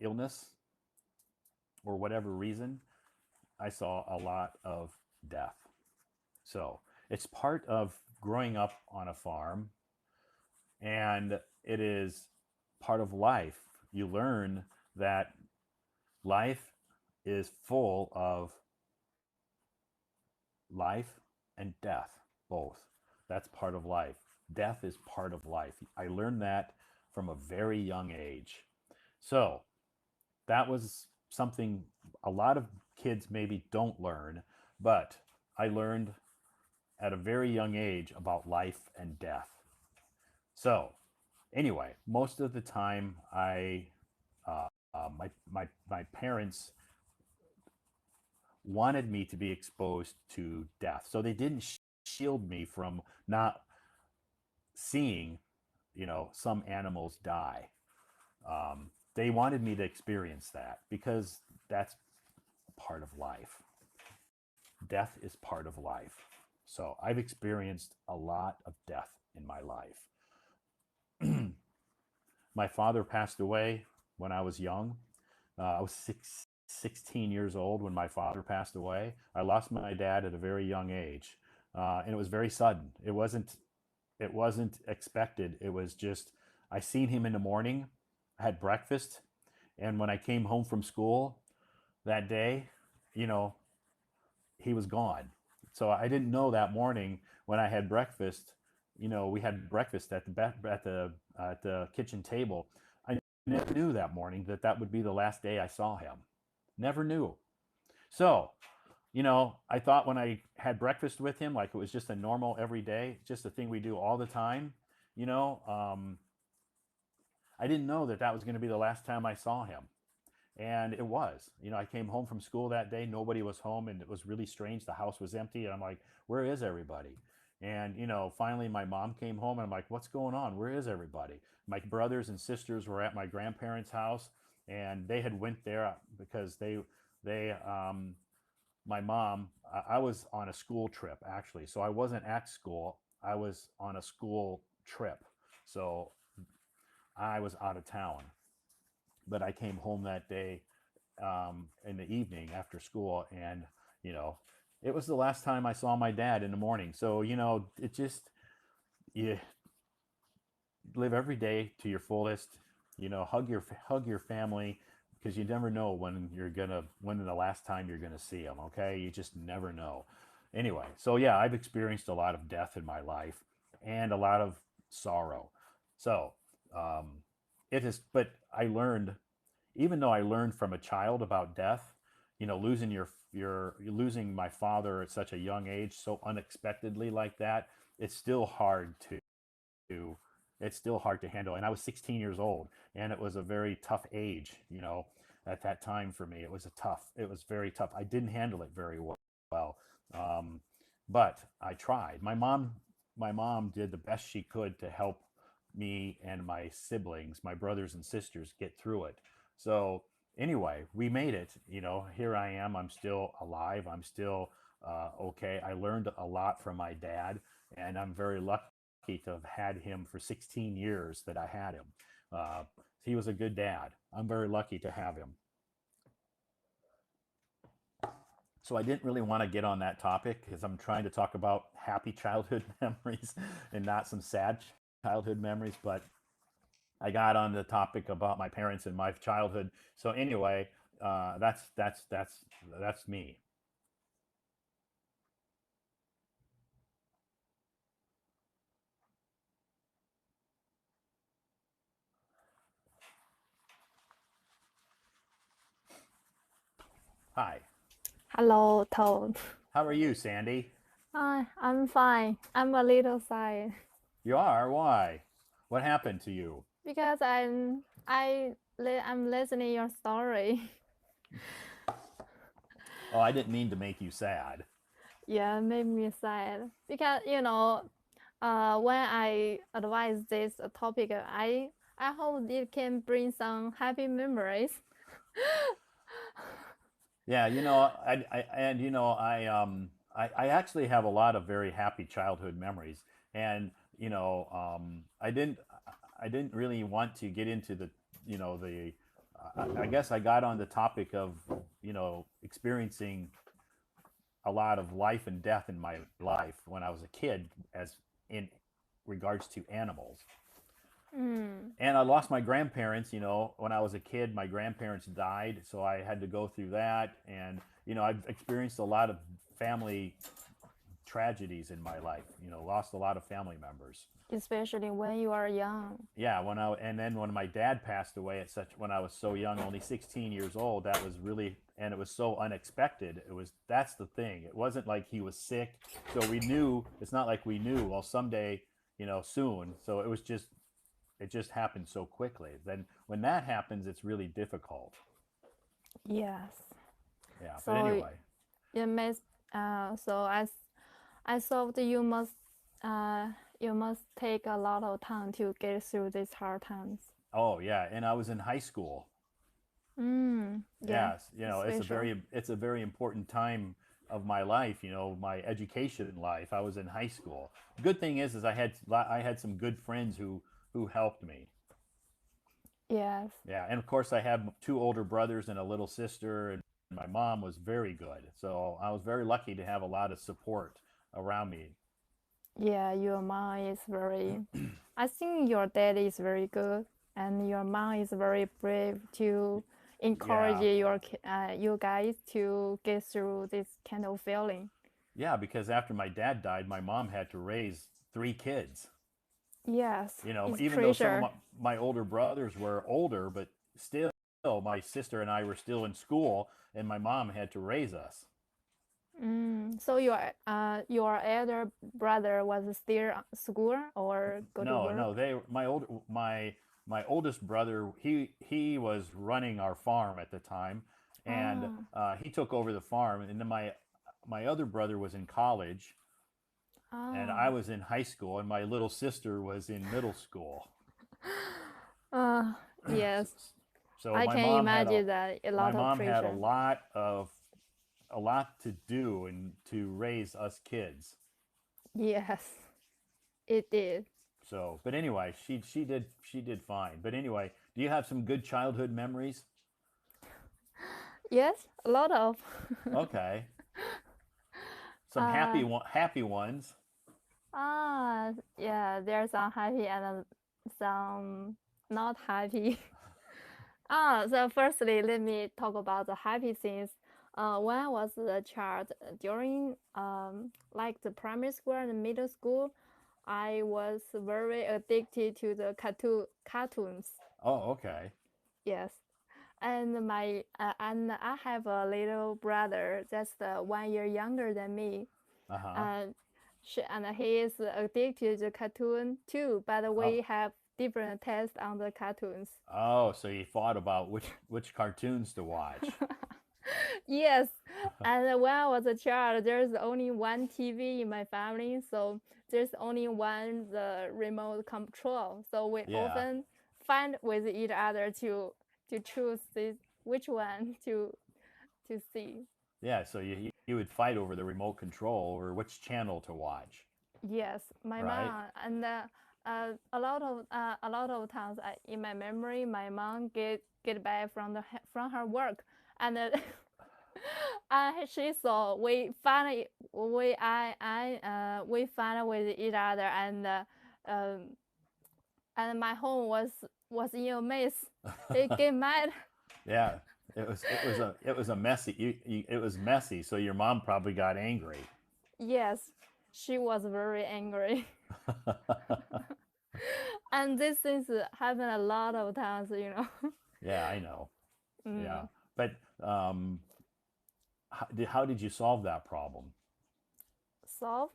illness or whatever reason, I saw a lot of death. So it's part of growing up on a farm, and it is part of life. You learn that life is full of life and death, both. That's part of life. Death is part of life. I learned that from a very young age. So that was something a lot of kids maybe don't learn, but I learned at a very young age about life and death. So anyway, most of the time, my parents wanted me to be exposed to death, so they didn't shield me from not seeing, some animals die. They wanted me to experience that because that's part of life. Death is part of life. So I've experienced a lot of death in my life. My father passed away when I was young. I was 16 years old when my father passed away. I lost my dad at a very young age, and it was very sudden. It wasn't expected. It was just I seen him in the morning. I had breakfast, and when I came home from school that day, you know, he was gone. So I didn't know that morning when I had breakfast. We had breakfast at the kitchen table. I never knew that morning that would be the last day I saw him. Never knew. So, I thought when I had breakfast with him, like it was just a normal everyday, just a thing we do all the time. You know, I didn't know that was going to be the last time I saw him. And it was. I came home from school that day. Nobody was home, and it was really strange. The house was empty, and I'm like, "Where is everybody?" And finally, my mom came home, and I'm like, "What's going on? Where is everybody?" My brothers and sisters were at my grandparents' house, and they had went there because they my mom. I was on a school trip actually, so I wasn't at school. I was on a school trip, so I was out of town. But I came home that day in the evening after school, and you know, it was the last time I saw my dad in the morning. So it just you live every day to your fullest. Hug your family because you never know when the last time you're gonna see them. Okay, you just never know. Anyway, so yeah, I've experienced a lot of death in my life and a lot of sorrow. So um, it is, but I learned, even though I learned from a child about death, losing my father at such a young age, so unexpectedly like that, it's still hard to it's still hard to handle. And I was 16 years old, and it was a very tough age, at that time for me. It was very tough. I didn't handle it very well, um, but I tried. My mom did the best she could to help me and my siblings, my brothers and sisters, get through it. So anyway, we made it. Here I am. I'm still alive. I'm still okay. I learned a lot from my dad, and I'm very lucky to have had him for 16 years that I had him. Uh, he was a good dad. I'm very lucky to have him. So I didn't really want to get on that topic because I'm trying to talk about happy childhood memories and not some sad childhood memories. But I got on the topic about my parents and my childhood. So anyway, that's me. Hi. Hello, Todd. How are you, Sandy? Hi, I'm fine. I'm a little sad You are? Why? What happened to you? because I'm listening your story. Oh, I didn't mean to make you sad. Yeah, made me sad because when I advise this topic, I hope it can bring some happy memories. Yeah, I actually have a lot of very happy childhood memories, and I didn't really want to get into the I guess I got on the topic of, experiencing a lot of life and death in my life when I was a kid, as in regards to animals. Mm. And I lost my grandparents, when I was a kid. My grandparents died, so I had to go through that. And, I've experienced a lot of family tragedies in my life, lost a lot of family members. Especially when you are young. Yeah, and then when my dad passed away when I was so young, only 16 years old, that was really, and it was so unexpected. That's the thing. It wasn't like he was sick. So we knew, it's not like we knew, well, someday, soon. So it just happened so quickly. Then when that happens, it's really difficult. Yes. Yeah. But So anyway, it makes so as I thought you must take a lot of time to get through these hard times. oh yeah. And I was in high school. Yeah, Yes. special. It's a very important time of my life, my education life. I was in high school. Good thing is I had some good friends who helped me. Yes. Yeah, and of course I have two older brothers and a little sister, and my mom was very good. So I was very lucky to have a lot of support around me. Yeah, your mom is very. I think your dad is very good, and your mom is very brave to encourage Yeah. you guys to get through this kind of feeling. Yeah, because after my dad died, my mom had to raise three kids. Yes, it's Even though some of pressure. my older brothers were older, but still my sister and I were still in school, and my mom had to raise us. So your elder brother was still at school or go to No, work? no, my oldest brother, he was running our farm at the time, and Oh, he took over the farm. And then my other brother was in college, and I oh, was in high school, and my little sister was in middle school. uh, so, yes. so I my can mom had imagine that a my lot of mom had pressure. a lot to do and to raise us kids. Yes, it did. So, but anyway, she did fine. But anyway, do you have some good childhood memories? Yes, a lot of. Okay. Some uh, happy ones. yeah, there's some happy and some not happy. So firstly, let me talk about the happy things. When I was a child, during like the primary school and middle school, I was very addicted to the cartoons. Oh, okay. Yes, and I have a little brother that's 1 year younger than me. Uh-huh. And he is addicted to cartoon too. But Oh, we have different tastes on the cartoons. oh, so you thought about which cartoons to watch. Yes, and when I was a child, there's only one TV in my family, so there's only one the remote control. So we Yeah. often fight with each other to choose this which one to see. Yeah, so you would fight over the remote control or which channel to watch, Yes, my right? mom and a lot of times in my memory, my mom get back from her work, and she saw we fight with each other, um, and my home was in a mess. He get mad. Yeah. It was a messy it was messy, so your mom probably got angry. Yes, she was very angry. And this things happen a lot of times. Yeah, I know. Yeah. Mm. But how did you solve that problem? So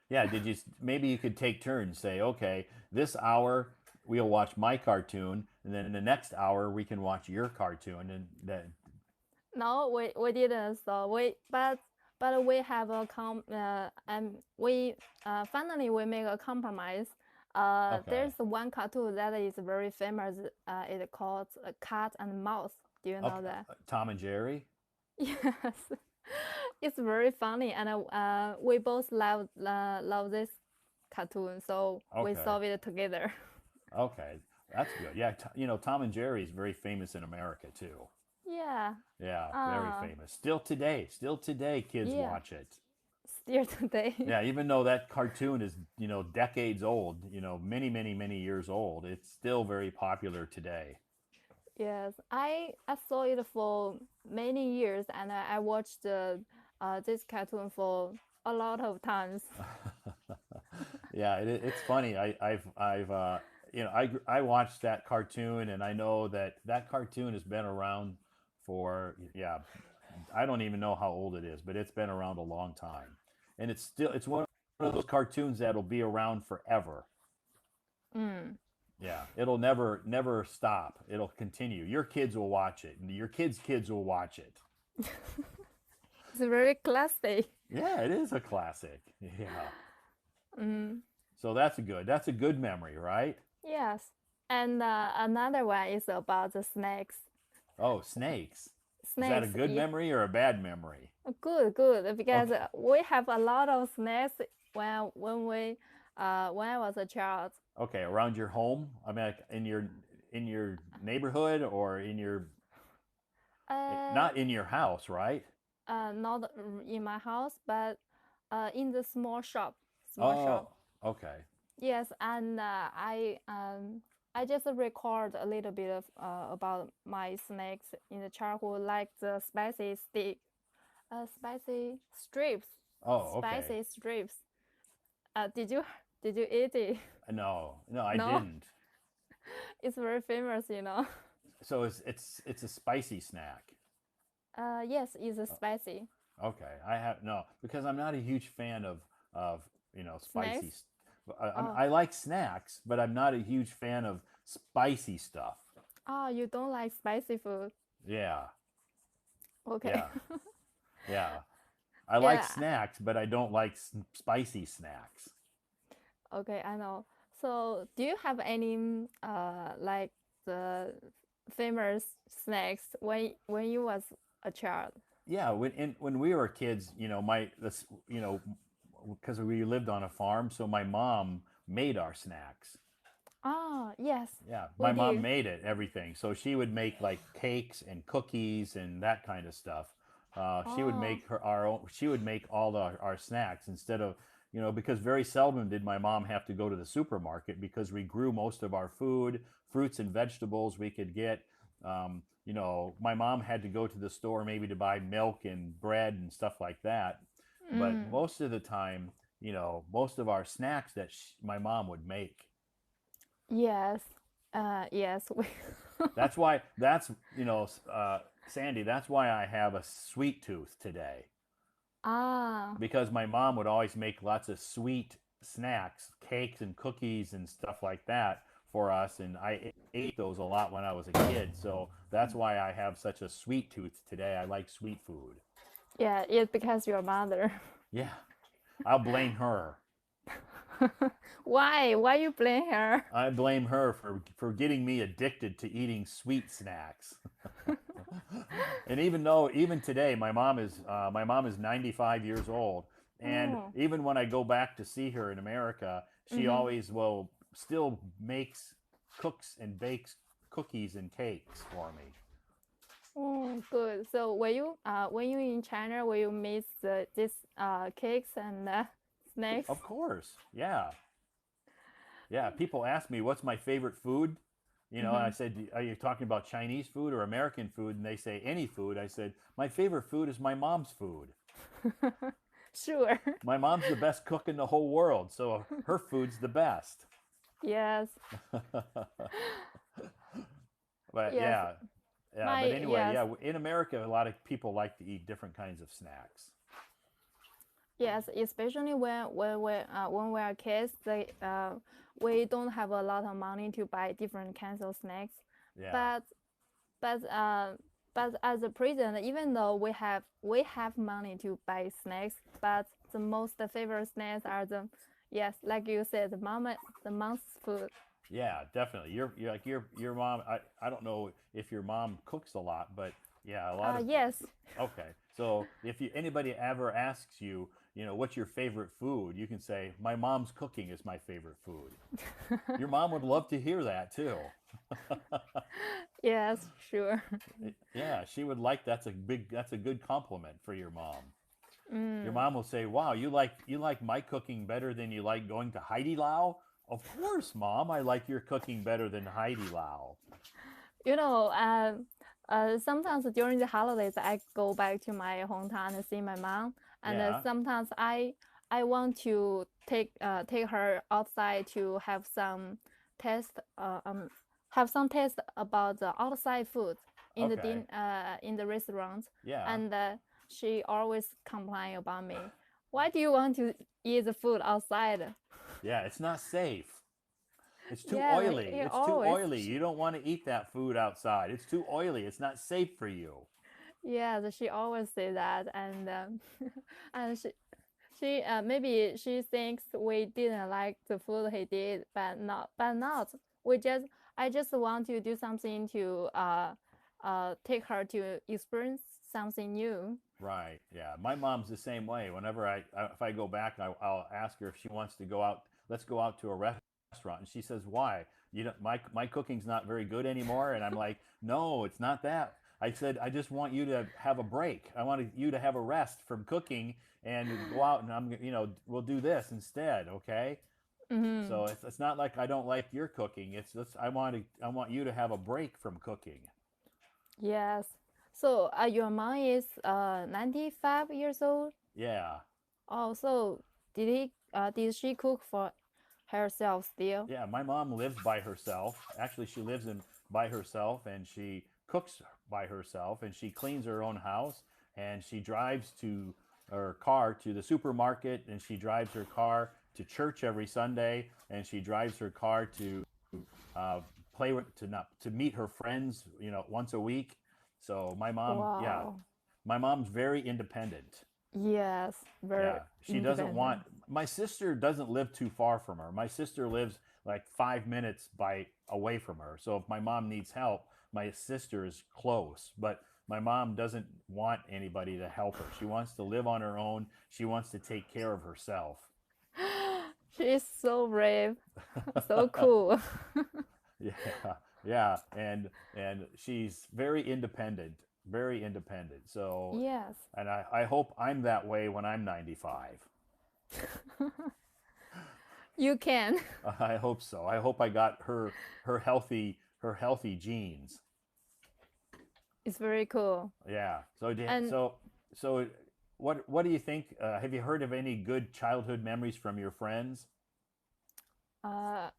Yeah, maybe you could take turns, say, okay, this hour we'll watch my cartoon, and then in the next hour we can watch your cartoon, and then no, we didn't. So but we have and we finally we make a compromise. okay, There's one cartoon that is very famous. It called Cat and Mouse. Do you know okay, that? Tom and Jerry. Yes, it's very funny, and we both love this cartoon, so we Okay, solve it together. okay. That's good. Yeah, Tom and Jerry is very famous in America too. Yeah. Yeah, very Ah, famous. Still today, kids yeah. watch it. Still today. Yeah, even though that cartoon is, decades old, many, many, many years old, it's still very popular today. Yes, I saw it for many years, and I watched this cartoon for a lot of times. Yeah, it's funny. I watched that cartoon, and I know that cartoon has been around for, yeah, I don't even know how old it is, but it's been around a long time, and it's one of those cartoons that'll be around forever. Mm. Yeah, it'll never stop. It'll continue. Your kids will watch it, and your kids will watch it. It's very classy. Yeah, it is a classic. Yeah. Mm. So that's a good memory, right? Yes. And another one is about the snakes. Oh, snakes. Is that a Snakes, good yeah. memory or a bad memory? Good, good. Because Okay. we have a lot of snakes when I was a child. Okay, around your home? I mean, like in your neighborhood or Uh, not in your house, right? Not in my house, but in the small shop. Small shop. Oh, okay. Yes, and I just record a little bit of about my snacks in the childhood, like the spicy stick, spicy strips, Oh, okay. spicy strips. Did you did you eat it? No, no, I No, didn't. it's very famous, you know. So it's a spicy snack. Yes, it's spicy Okay, I have no because I'm not a huge fan of spicy. snacks. I, Oh, I like snacks, but I'm not a huge fan of spicy stuff. oh, you don't like spicy food? Yeah, Okay. yeah, yeah. I like Yeah. snacks, but I don't like spicy snacks. Okay, I know. So, do you have any like the famous snacks when you was a child? Yeah, when we were kids, because we lived on a farm, so my mom made our snacks. Ah, yes, Yeah, we my mom did. made it everything. So she would make like cakes and cookies and that kind of stuff. She would Oh, make her our own. She would make all our snacks instead of because very seldom did my mom have to go to the supermarket because we grew most of our food, fruits and vegetables we could get. My mom had to go to the store maybe to buy milk and bread and stuff like that. But mm, most of the time, most of our snacks that my mom would make. yes, yes, we. That's why Sandy. That's why I have a sweet tooth today Ah, because my mom would always make lots of sweet snacks, cakes and cookies and stuff like that for us, and I ate those a lot when I was a kid. So that's why I have such a sweet tooth today. I like sweet food. yeah, it's because your mother. Yeah, I'll blame her. Why? Why you blame her? I blame her for getting me addicted to eating sweet snacks. And even today my mom is 95 years old, and Oh, even when I go back to see her in America, she mm-hmm. always will still cooks and bakes cookies and cakes for me. Oh, good. So when you in China, will you miss this cakes and snacks? Of course, yeah, yeah. People ask me what's my favorite food. And Mm-hmm. I said, are you talking about Chinese food or American food? And they say any food. I said, my favorite food is my mom's food. Sure. My mom's the best cook in the whole world, so her food's the best. Yes. But Yes. yeah, yeah. But My anyway, yes. yeah. In America, a lot of people like to eat different kinds of snacks. Yes. Especially when we are kids, we don't have a lot of money to buy different kinds of snacks. Yeah. But but uh but as a present, even though we have money to buy snacks, but the most favorite snacks are the yes, like you said, the mom's food. Yeah, definitely. You're like your mom. I don't know if your mom cooks a lot, but yeah, a lot of Yes. okay. So if anybody ever asks you, what's your favorite food? You can say, my mom's cooking is my favorite food. Your mom would love to hear that too. Yes, sure. Yeah, she would like that's a good compliment for your mom. Your Mm. mom will say, "Wow, you like my cooking better than you like going to Heidi Lao?" Of course, mom, I like your cooking better than Heidi Lao. You know, sometimes during the holidays, I go back to my hometown and see my mom, and Yeah. sometimes I want to take her outside to taste have some taste about the outside food Okay. in the restaurant, Yeah. and she always complain about me. Why do you want to eat the food outside? Yeah, it's not safe. It's too Yeah, oily. he It's too always oily. You don't want to eat that food outside. It's too oily. It's not safe for you. yeah, she always say that, and and she maybe she thinks we didn't like the food he did, but not. We just I just want to do something to take her to experience something new. Right. Yeah. My mom's the same way. Whenever if I go back, I'll ask her if she wants to go out. Let's go out to a restaurant, and she says, "Why? My cooking's not very good anymore." And I'm like, "No, it's not that." I said, "I just want you to have a break. I want you to have a rest from cooking and go out, and we'll do this instead, okay?" Hmm. So it's not like I don't like your cooking. It's just I want you to have a break from cooking. Yes. So your mom is 95 years old. Yeah. Oh, so did she cook for herself still? Yeah, my mom lives by herself. Actually, she lives in by herself, and she cooks by herself, and she cleans her own house, and she drives to her car to the supermarket, and she drives her car to church every Sunday, and she drives her car to uh, play with to not to meet her friends, once a week. So my mom, yeah, Wow. my mom's very independent. Yes, very Yeah, she doesn't want. independent. My sister doesn't live too far from her. My sister lives like 5 minutes by away from her. So if my mom needs help, my sister is close. But my mom doesn't want anybody to help her. She wants to live on her own. She wants to take care of herself. She is so brave, so cool. Yeah, yeah, and she's very independent, very independent. So, Yes. and I hope I'm that way when I'm 95. You can. I hope so. I hope I got her healthy genes. It's very cool. Yeah. So And so what do you think? Have you heard of any good childhood memories from your friends? uh,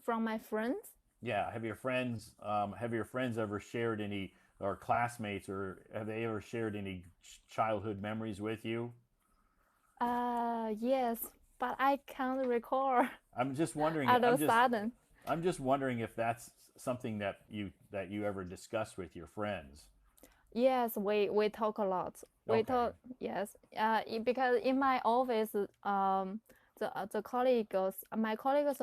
from my friends, Yeah. Have your friends ever shared any, or classmates, or have they ever shared any childhood memories with you? yes, but I can't recall I'm just wondering. at a sudden. I'm just wondering if that's something that you ever discuss with your friends. Yes, we talk a lot. We Okay. talk, yes. Because in my office, the colleagues, my colleagues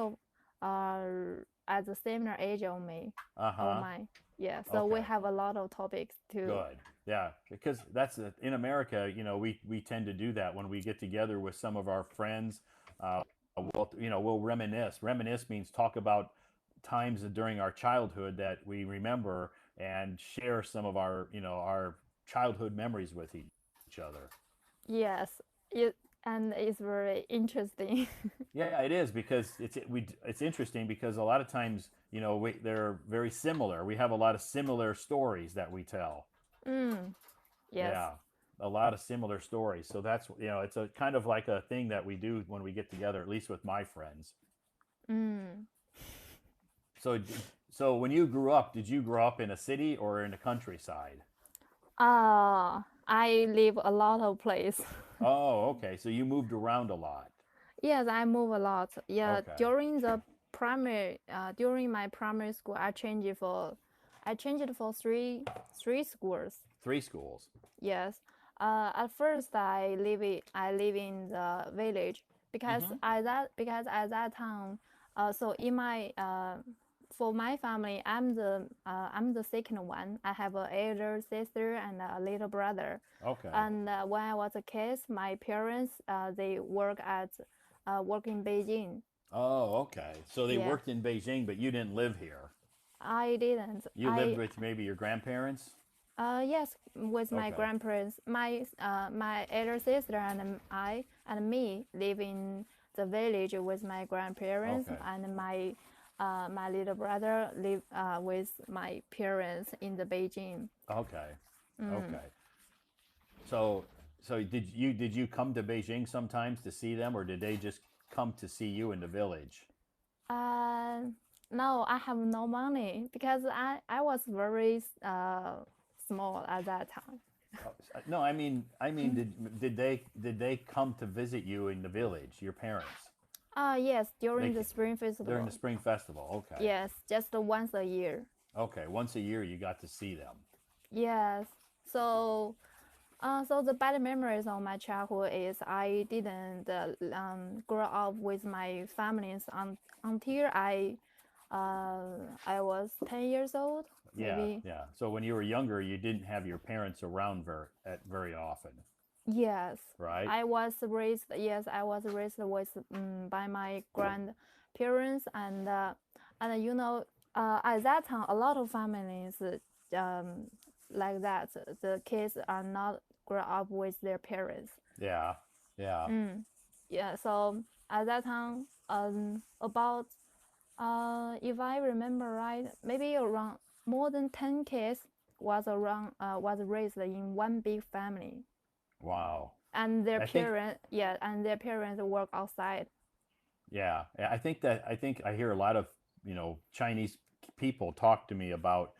are at the similar age of me, Uh of huh. mine. Yeah, so we Okay. have a lot of topics too. Good. Yeah, because in America, we tend to do that when we get together with some of our friends. Uh, we'll reminisce. Reminisce means talk about times during our childhood that we remember and share some of our childhood memories with each other. Yes, it and it's very interesting. Yeah, it is because it's interesting because a lot of times, they're very similar. We have a lot of similar stories that we tell. Mm, yes. Yeah, a lot of similar stories. So it's a kind of like a thing that we do when we get together, at least with my friends. Mm. So, so when you grew up, did you grow up in a city or in the countryside? I live a lot of place. Oh, okay. So you moved around a lot. Yes, I move a lot. Yeah, Okay. during my primary school, I changed it for three schools. Three schools. Yes. At first, I live in the village Mm-hmm. because at that time, so in my for my family, I'm the second one. I have an elder sister and a little brother. Okay. And when I was a kid, my parents they work in Beijing. Oh, okay. So they Yeah, worked in Beijing, but you didn't live here. I didn't. You lived with maybe your grandparents? Yes, with my Okay. grandparents, my elder sister and I and me live in the village with my grandparents, Okay. and my little brother live with my parents in the Beijing. Okay. Okay. So did you come to Beijing sometimes to see them, or did they just come to see you in the village? Uh, no, I have no money because I was very small at that time. No, I mean, did they come to visit you in the village, your parents? Yes, They during the ca- Spring during the Festival. spring festival. Okay. Yes, just once a year. Okay. Once a year you got to see them. Yes. So, so the bad memories of my childhood is I didn't grow up with my families until I was 10 years old, Yeah, maybe. yeah. So when you were younger, you didn't have your parents around very often, Yes, right? I was raised. Yes, I was raised with by my grandparents, and at that time, a lot of families um like that. The kids are not grow up with their parents. Yeah, yeah. Yeah, so at that time, about if I remember right, maybe around more than 10 kids was raised in one big family, Wow. and I think their parents work outside. Yeah, I think I hear a lot of Chinese people talk to me about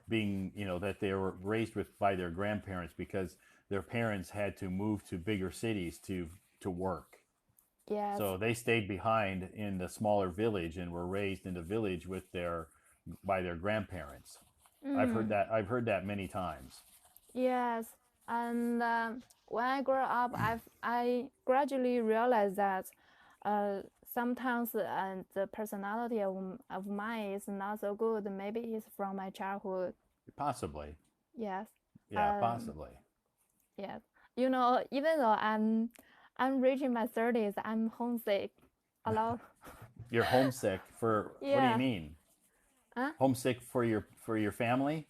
being that they were raised with by their grandparents because their parents had to move to bigger cities to work. Yes. So they stayed behind in the smaller village and were raised in the village with their by their grandparents. I've heard that many times. Yes, and when I grew up, I gradually realized that uh, sometimes the personality of mine is not so good. Maybe it's from my childhood. Possibly. Yes, Yeah, um, possibly. yes. Even though I'm reaching my 30s, I'm homesick a lot. You're homesick for what do you Yeah. mean? Huh? Homesick for your family?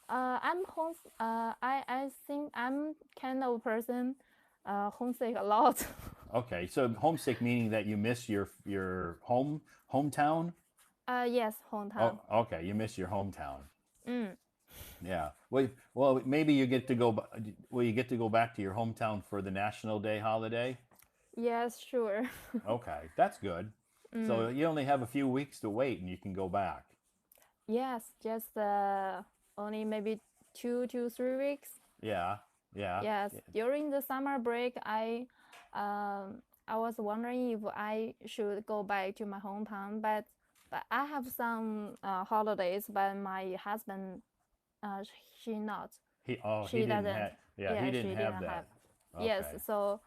I'm home. I think I'm kind of person, homesick a lot. Okay, so homesick meaning that you miss your hometown. Yes, Oh, hometown. okay, you miss your hometown. Mm. Yeah. Well, maybe you get to go. Will you get to go back to your hometown for the National Day holiday? Yes, sure. Okay, that's good. So Mm. you only have a few weeks to wait, and you can go back. Yes, just only maybe 2 to 3 weeks. Yeah, yeah, Yes, yeah. during the summer break, I was wondering if I should go back to my hometown, but I have some holidays, but my husband, uh, she not. He She didn't doesn't. have. Yeah, he Yeah, didn't she have didn't have. that. Yes, Okay.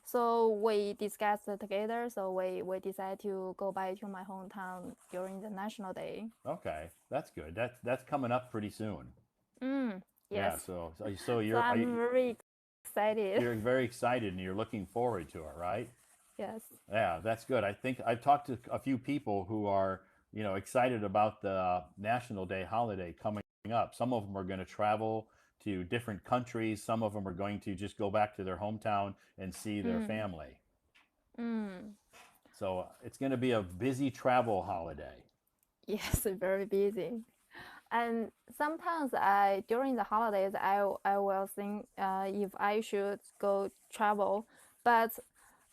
so we discussed it together. So we decided to go back to my hometown during the National Day. Okay, that's good. That's coming up pretty soon. Yeah. Yes. So So I'm very excited. you're very excited and you're looking forward to it, right? Yes. Yeah, that's good. I think I've talked to a few people who are, excited about the National Day holiday coming up. Some of them are going to travel to different countries. Some of them are going to just go back to their hometown and see their Mm, family. mm. So it's going to be a busy travel holiday. Yes, very busy. And sometimes during the holidays I will think if I should go travel, but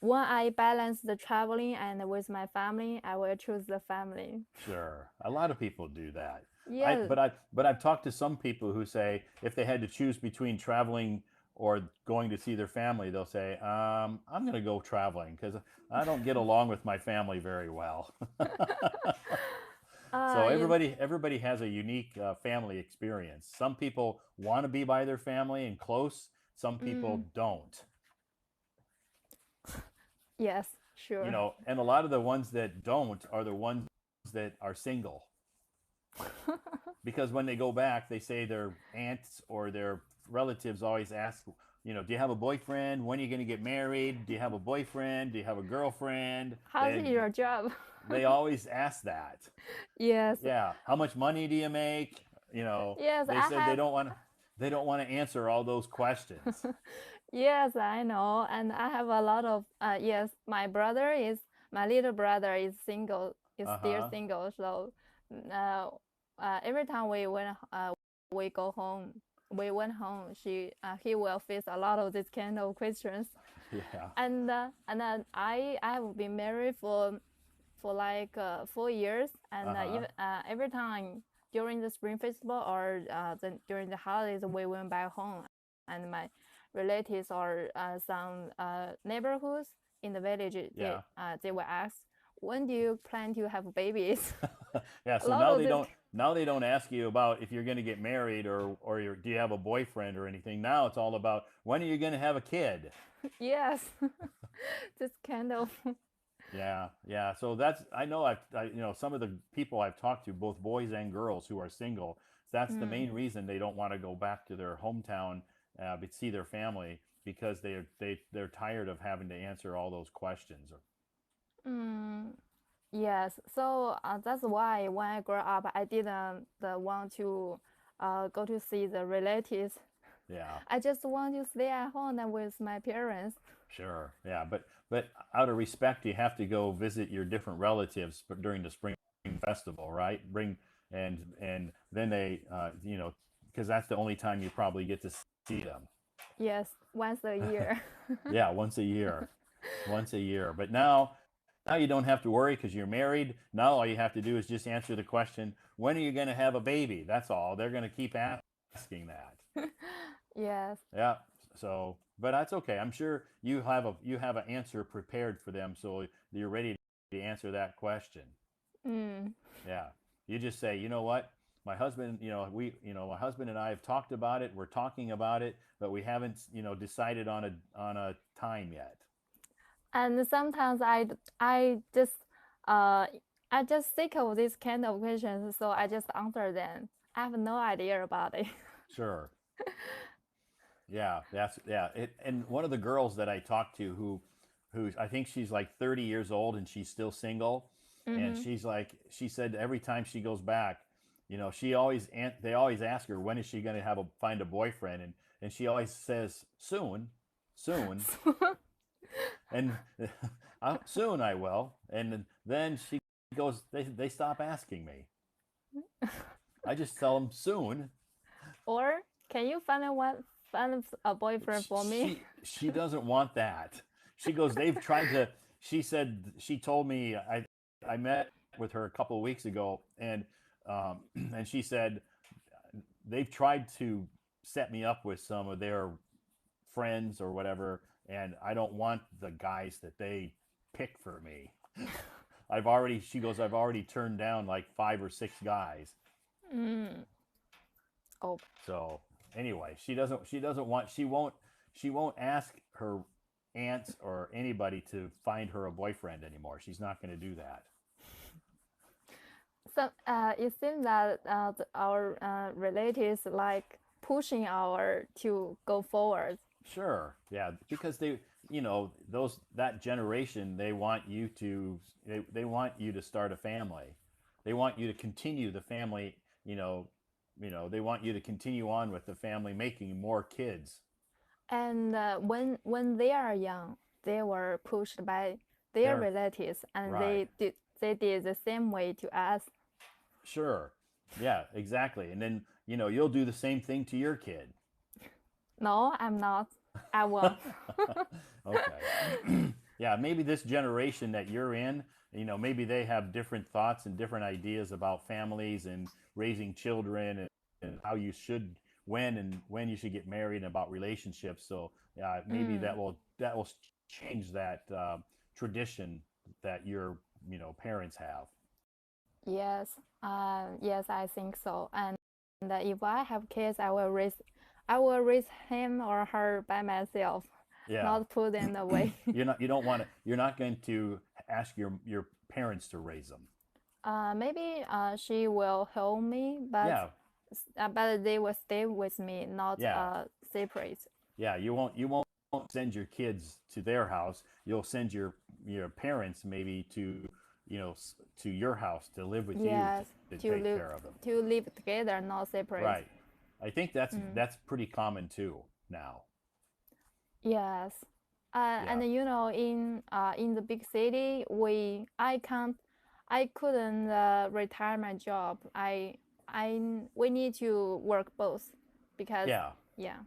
when I balance the traveling and with my family, I will choose the family. Sure, a lot of people do that. I Yes. but I but I've talked to some people who say if they had to choose between traveling or going to see their family, they'll say, "I'm going to go traveling because I don't get along with my family very well." So You everybody has a unique family experience. Some people want to be by their family and close. Some mm, people don't. yes, sure. And a lot of the ones that don't are the ones that are single. Because when they go back, they say their aunts or their relatives always ask, do you have a boyfriend? When are you going to get married? Do you have a boyfriend? Do you have a girlfriend? How's your job? They always ask that. Yes. Yeah. How much money do you make? Yes, They I said have. they don't want to answer all those questions. Yes, I know. And I have a lot of yes, my little brother is single, is still Uh-huh. single. So uh, every time we go home, we went home, he will face a lot of this kind of questions. Yeah. And then I have been married for like 4 years, and Uh-huh. even every time during the Spring Festival or during the holidays, we went back home, and my relatives or some neighborhoods in the village, Yeah. they will ask, when do you plan to have babies? Yeah, A so lot of this. now they don't ask you about if you're going to get married or do you have a boyfriend or anything. Now it's all about when are you going to have a kid? Yes, this kind of. Yeah, yeah. So I know some of the people I've talked to, both boys and girls who are single, that's the Mm, main reason they don't want to go back to their hometown but see their family because they're tired of having to answer all those questions. mm, yes, so that's why when I grew up, I didn't want to go to see the relatives. Yeah. I just want to stay at home and with my parents. Sure. Yeah, but out of respect, you have to go visit your different relatives during the spring festival, right? Bring and then they, because that's the only time you probably get to see them. Yes, once a year. Yeah, once a year, once a year. But now you don't have to worry because you're married. Now all you have to do is just answer the question, when are you going to have a baby? That's all. They're going to keep asking that. Yes. Yeah. So, but that's okay. I'm sure you have an answer prepared for them, so you're ready to answer that question. Mm. Yeah. You just say, you know what, my husband, my husband and I have talked about it. We're talking about it, but we haven't, decided on a time yet. And sometimes I just uh I just sick of this kind of questions, so I just answer them. I have no idea about it. Sure. Yeah. Yeah. And one of the girls that I talked to who I think she's like 30 years old and she's still single. And Mm-hmm. she said every time she goes back, they always ask her, when is she going to find a boyfriend? And she always says, soon, soon. And soon I will. And then she goes, they stop asking me. I just tell them soon. Or can you find a boyfriend for me? She doesn't want that. She goes, they've tried to. She said she told me I met with her a couple of weeks ago, and and she said they've tried to set me up with some of their friends or whatever, and I don't want the guys that they pick for me. She goes, I've already turned down like 5 or 6 guys. Mm. Oh, So anyway, she won't ask her aunts or anybody to find her a boyfriend anymore. She's not going to do that. so it seems that our relatives like pushing our to go forward. Sure, yeah, because that generation, they want you to start a family. They want you to continue the family. They want you to continue on with the family, making more kids. And when they are young, they were pushed by their They're relatives, and right. they did the same way to us. Sure. Yeah, exactly. And then, you'll do the same thing to your kid. No, I'm not. I won't. Okay. Yeah, maybe this generation that you're in, maybe they have different thoughts and different ideas about families and raising children and how you should when you should get married and about relationships. So maybe Mm, that will change that tradition that your parents have. yes, yes, I think so. And if I have kids, I will raise him or her by myself, Yeah. not put them away. You're not going to ask your parents to raise them. Maybe she will help me, Yeah, but they will stay with me, not yeah, separate. yeah. You won't send your kids to their house. You'll send your parents maybe to to your house to live with you Yes, to to take live care of them. together, not separate. Right. I think that's Mm. that's pretty common too now. Yes. Yeah. And in the big city, I couldn't retire my job. We need to work both because Yeah. yeah,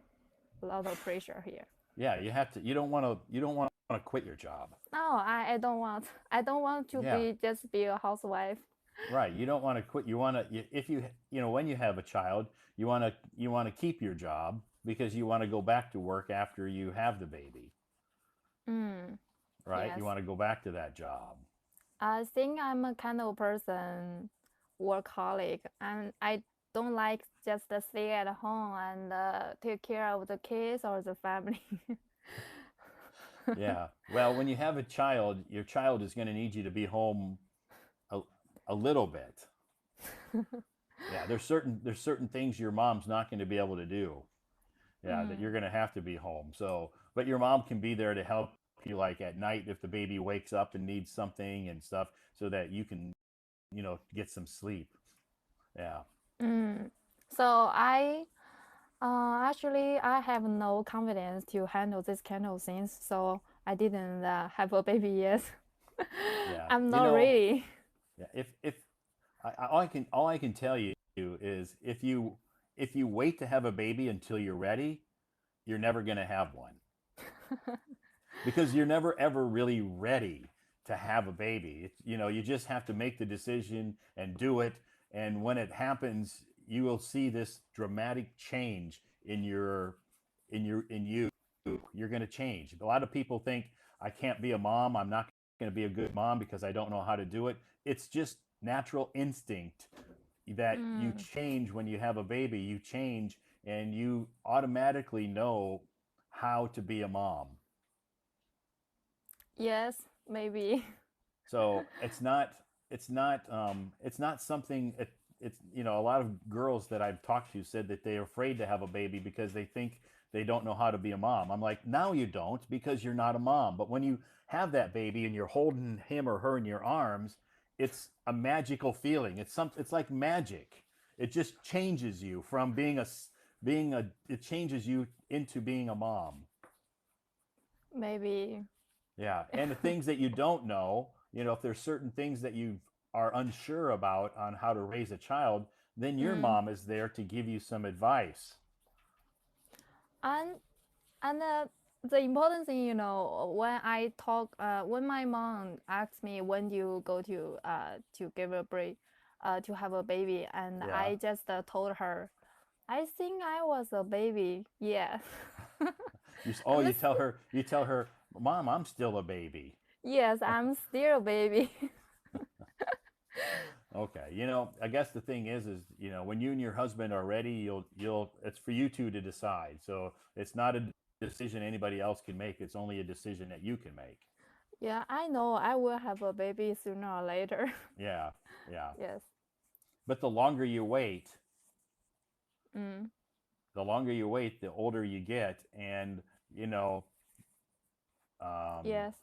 a lot of pressure here. Yeah. You have to. You don't want to quit your job. No, I don't want. I don't want to Yeah. be a housewife. Right. You don't want to quit. You want to. If when you have a child, you want to keep your job because you want to go back to work after you have the baby. Mm, Right. You yes. want to go back to that job. I think I'm a kind of person, workaholic, and I don't like just to stay at home and take care of the kids or the family. Yeah. Well, when you have a child, your child is going to need you to be home a, a little bit. Yeah. There's certain things your mom's not going to be able to do. Yeah, that Mm, you're going to have to be home. So, but your mom can be there to help you, like at night if the baby wakes up and needs something and stuff, so that you can, get some sleep. Yeah, mm. So actually I have no confidence to handle this kind of things, so I didn't have a baby yet. yeah. I'm not ready. Yeah. If all I can tell you is if you wait to have a baby until you're ready, you're never going to have one because you're never ever really ready to have a baby. You just have to make the decision and do it. And when it happens, you will see this dramatic change in you. You're going to change. A lot of people think I can't be a mom. I'm not going to be a good mom because I don't know how to do it. It's just natural instinct that you Mm, change when you have a baby. You change and you automatically know how to be a mom. yes, maybe. So it's not something. It's a lot of girls that I've talked to said that they're afraid to have a baby because they think they don't know how to be a mom. I'm like, now you don't because you're not a mom. But when you have that baby and you're holding him or her in your arms, it's a magical feeling. It's like magic. It just changes you from being a it changes you into being a mom. Maybe. Yeah, and the things that you don't know, if there's certain things that you are unsure about on how to raise a child, then your Mm. mom is there to give you some advice. And the important thing, when my mom asked me when do you go to give a break, to have a baby, and Yeah. I just told her, I think I was a baby. Yeah. And You this, tell her, Mom, I'm still a baby. yes, I'm still a baby. Okay. I guess the thing is when you and your husband are ready, it's for you two to decide. So it's not a decision anybody else can make. It's only a decision that you can make. Yeah, I know I will have a baby sooner or later. Yeah. Yeah. Yes. But the longer you wait, Mm. the older you get, and you know, um, Yes.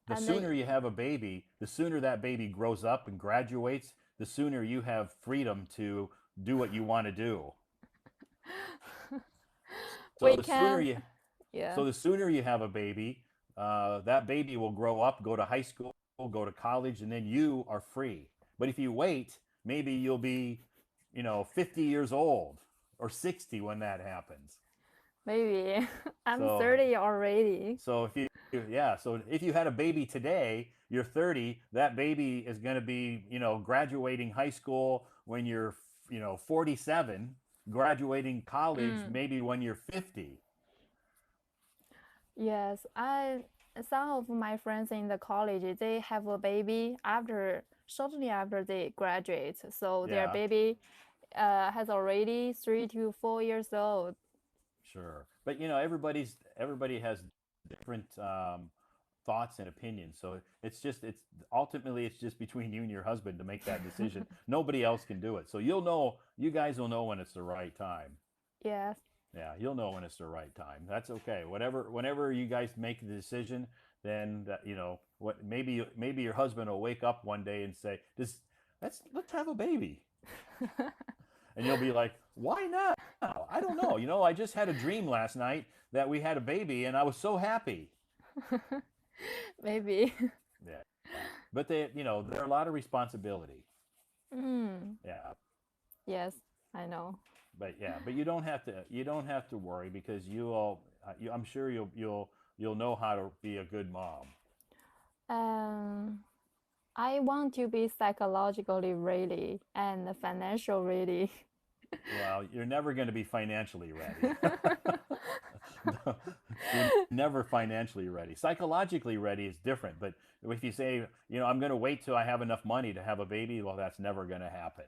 the And sooner you have a baby, the sooner that baby grows up and graduates, the sooner you have freedom to do what you want to do. So we the sooner can, you, yeah, so the sooner you have a baby, that baby will grow up, go to high school, go to college, and then you are free. But if you wait, maybe you'll be, 50 years old or 60 when that happens. maybe. I'm So 30 already. So if you had a baby today, you're 30, that baby is going to be, graduating high school when you're, 47, graduating college Mm. maybe when you're 50. Yes, some of my friends in the college, they have a baby shortly after they graduate. So their Yeah, baby has already 3 to 4 years old. sure. But everybody has different thoughts and opinions. So it's ultimately it's just between you and your husband to make that decision. Nobody else can do it. So you guys will know when it's the right time. Yes. Yeah, you'll know when it's the right time. That's okay. Whenever you guys make the decision, then what maybe your husband will wake up one day and say, let's have a baby." And you'll be like, "Why now? I don't know. I just had a dream last night that we had a baby and I was so happy." Maybe. Yeah. But there are a lot of responsibility. Mm. Yeah. Yes, I know. But you don't have to worry because I'm sure you'll know how to be a good mom. Um, I want to be psychologically ready and financial ready. Well, you're never going to be financially ready. You're never financially ready. Psychologically ready is different, but if you say, "I'm going to wait till I have enough money to have a baby," well, that's never going to happen.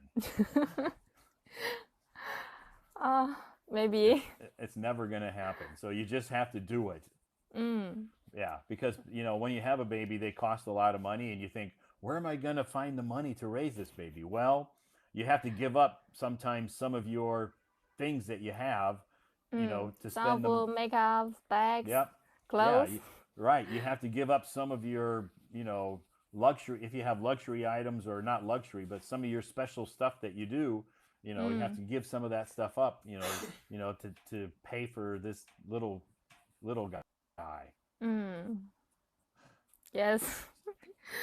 Uh, It's maybe. it's never going to happen. So you just have to do it. Mm. Yeah, because when you have a baby, they cost a lot of money, and you think, "Where am I going to find the money to raise this baby?" Well, you have to give up sometimes some of your things that you have, to spend them. Some makeup, bags, Yep. Yeah. clothes. Right. You have to give up some of your, luxury, if you have luxury items, or not luxury, but some of your special stuff that you do. You have to Mm. give some of that stuff up. To pay for this little guy. Mm. Yes.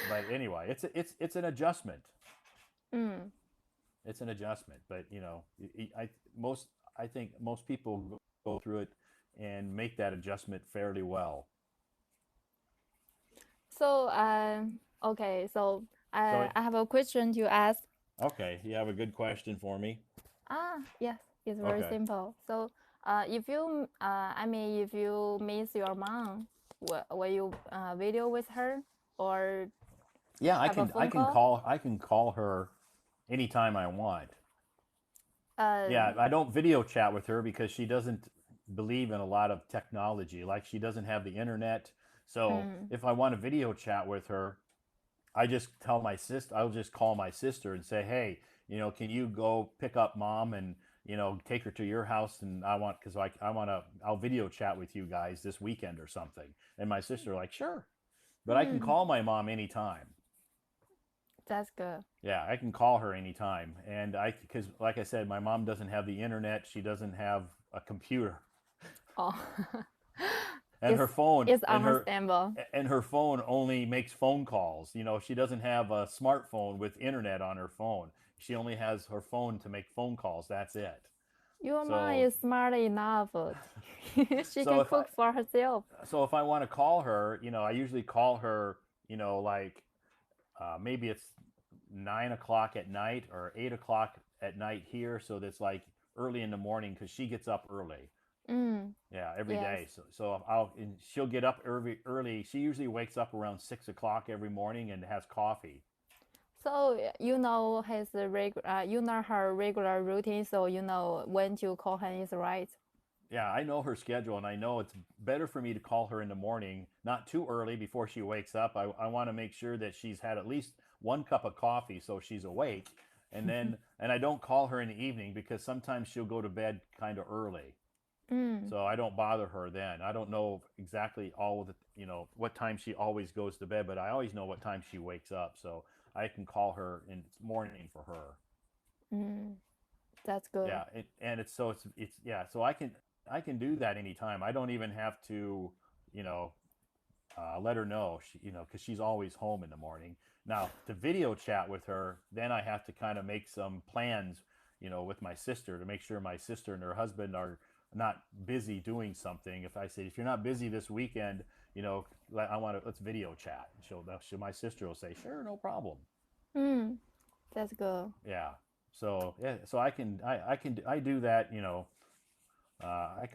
But anyway, it's an adjustment. Mm. It's an adjustment. But I think most people go through it and make that adjustment fairly well. So, okay, so So I have a question to ask. okay, you have a good question for me. Yes, it's very Okay. simple. So, if you miss your mom, will you video with her or Yeah, I have a can I phone can call? call I can call her anytime I want. Yeah, Uh, I don't video chat with her because she doesn't believe in a lot of technology. Like, she doesn't have the internet. So mm, if I want to video chat with her, I'll just call my sister and say, "Hey, can you go pick up mom and take her to your house, and because I'll video chat with you guys this weekend or something." And my sister like, "Sure." But I can mm, call my mom anytime. that's good. Yeah, I can call her anytime. And because like I said, my mom doesn't have the internet. She doesn't have a computer. Oh, And her phone it's understandable. and her phone only makes phone calls. She doesn't have a smartphone with internet on her phone. She only has her phone to make phone calls. That's it. Your mom So is smart enough. She so can if I cook for herself. so if I want to call her, I usually call her, like, maybe it's 9 o'clock at night or 8 o'clock at night here. So that's like early in the morning because she gets up early. Mm, Yeah, every yes. day. So and she'll get up early. Early. She usually wakes up around 6 o'clock every morning and has coffee. So you know you know her regular routine, so you know when to call her is right. Yeah, I know her schedule, and I know it's better for me to call her in the morning, not too early before she wakes up. I want to make sure that she's had at least one cup of coffee so she's awake. And I don't call her in the evening because sometimes she'll go to bed kind of early. Mm, So I don't bother her then. I don't know exactly all of the, what time she always goes to bed, but I always know what time she wakes up. So I can call her in the morning for her. mm, that's good. Yeah, and yeah. So I can do that anytime. I don't even have to, you know, let her know. Because she's always home in the morning. Now to video chat with her, then I have to kind of make some plans, with my sister to make sure my sister and her husband are not busy doing something. If I say, "If you're not busy this weekend, let's video chat," and my sister will say, "Sure, no problem." Mm, that's good. Yeah. So yeah, so I do that.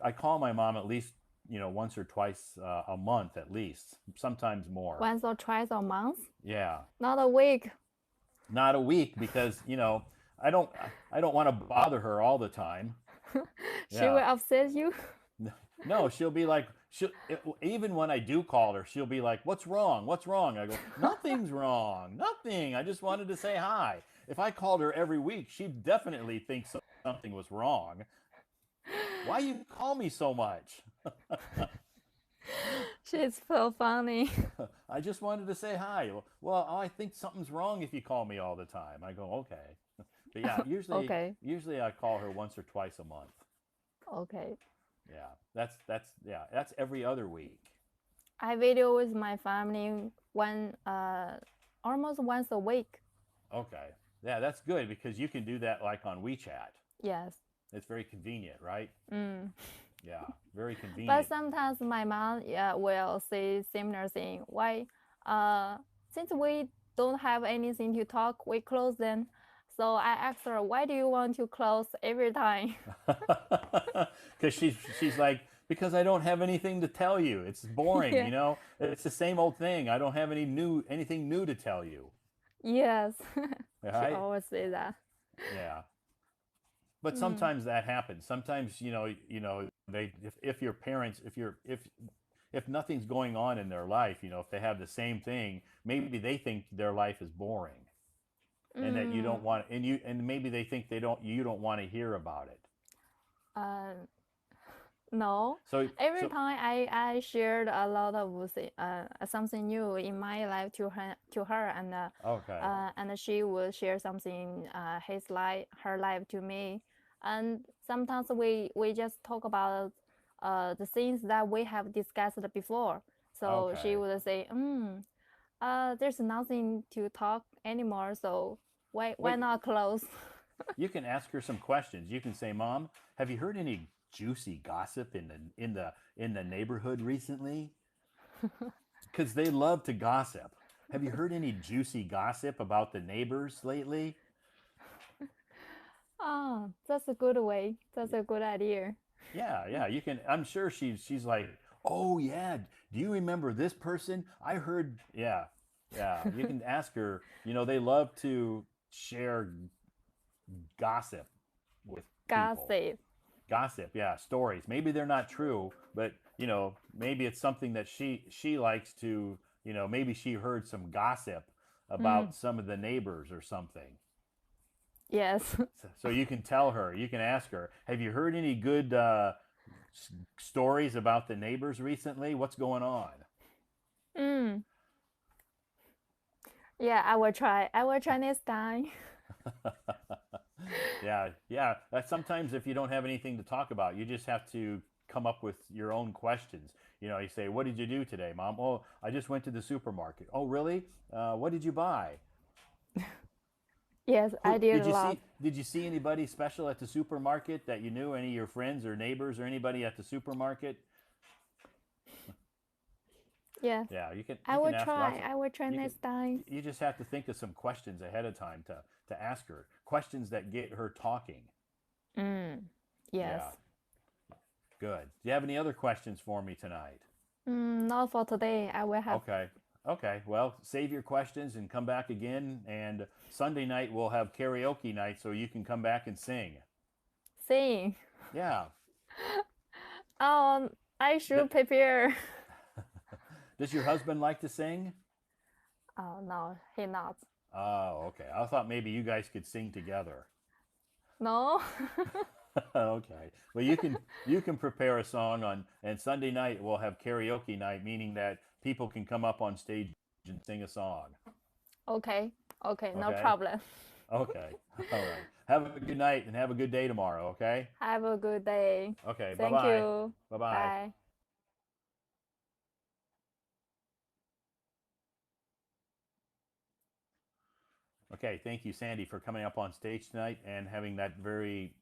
I call my mom at least once or twice a month at least, sometimes more. Once or twice a month, Yeah, not a week. not a week because I don't want to bother her all the time. She will Yeah. upset you. No, she'll be like, even when I do call her, she'll be like, "What's wrong? What's wrong?" I go, "Nothing's wrong. Nothing. I just wanted to say hi." If I called her every week, she'd definitely think something was wrong. Why you call me so much? She's so funny. I just wanted to say hi. Well, I think something's wrong if you call me all the time. I go, "Okay." But yeah, usually Okay, usually I call her once or twice a month. okay. Yeah. That's every other week. I video with my family almost once a week. Okay. Yeah, that's good because you can do that like on WeChat. Yes. It's very convenient, right? Mm. Yeah, very But convenient. sometimes my mom, yeah, will say similar thing. Why? Uh, since we don't have anything to talk, we close then. So I asked her, why do you want to close every time? Because she's like, because I don't have anything to tell you. It's boring, Yeah. you know. It's the same old thing. I don't have anything new to tell you, Yes. She right? always say that. Yeah. But Mm. sometimes that happens. Sometimes they if your parents if nothing's going on in their life, if they have the same thing, maybe they think their life is boring and that you don't Mm. want and maybe they think you don't want to hear about it. Uh, no. So Every so time I shared a lot of something new in my life to her okay. and she will share something her life to me, and sometimes we just talk about the things that we have discussed before. So she Okay. would say, there's nothing to talk anymore, so why Wait, not close? you can ask her some questions. You can say, "Mom, have you heard any juicy gossip in the neighborhood recently?" Cuz they love to gossip. Have you heard any juicy gossip about the neighbors lately? Ah, that's a good way. That's a good idea. Yeah, yeah, you can. I'm sure she's like, "Oh yeah, do you remember this person? I heard." Yeah, yeah. You can ask her. They love to share gossip with people. Gossip. Gossip, yeah, stories. Maybe they're not true, but maybe it's something that she likes to. Maybe she heard some gossip Mm, about some of the neighbors or something. yes. So you can tell her. You can ask her. Have you heard any good stories about the neighbors recently? What's going on? Mm, yeah, I will try. I will try next time. Yeah, yeah. Sometimes if you don't have anything to talk about, you just have to come up with your own questions. You say, "What did you do today, Mom?" "Oh, I just went to the supermarket." "Oh, really? What did you buy?" Yes, I Who did did a you lot. see? Did you see anybody special at the supermarket that you knew? Any of your friends or neighbors or anybody at the supermarket? Yes, Yeah, you can I you will can ask lots try. of I will try you can next time. you just have to think of some questions ahead of time to ask her. Questions that get her talking. Mm, yes. Yeah, good. Do you have any other questions for me tonight? Not for today. I will have Okay. Okay. Well, save your questions and come back again. And Sunday night we'll have karaoke night so you can come back and sing. sing. Yeah. Um, I D- should prepare. Does your husband like to sing? Oh no, he not. Oh, okay. I thought maybe you guys could sing together. No. Okay. Well, you can prepare a song and Sunday night we'll have karaoke night, meaning that people can come up on stage and sing a song. Okay. Okay, no Okay? problem. Okay. All right. Have a good night and have a good day tomorrow, okay? Have a good day. Okay. Thank Bye-bye. you. Bye-bye. Bye. Okay, thank you, Sandy, for coming up on stage tonight and having that very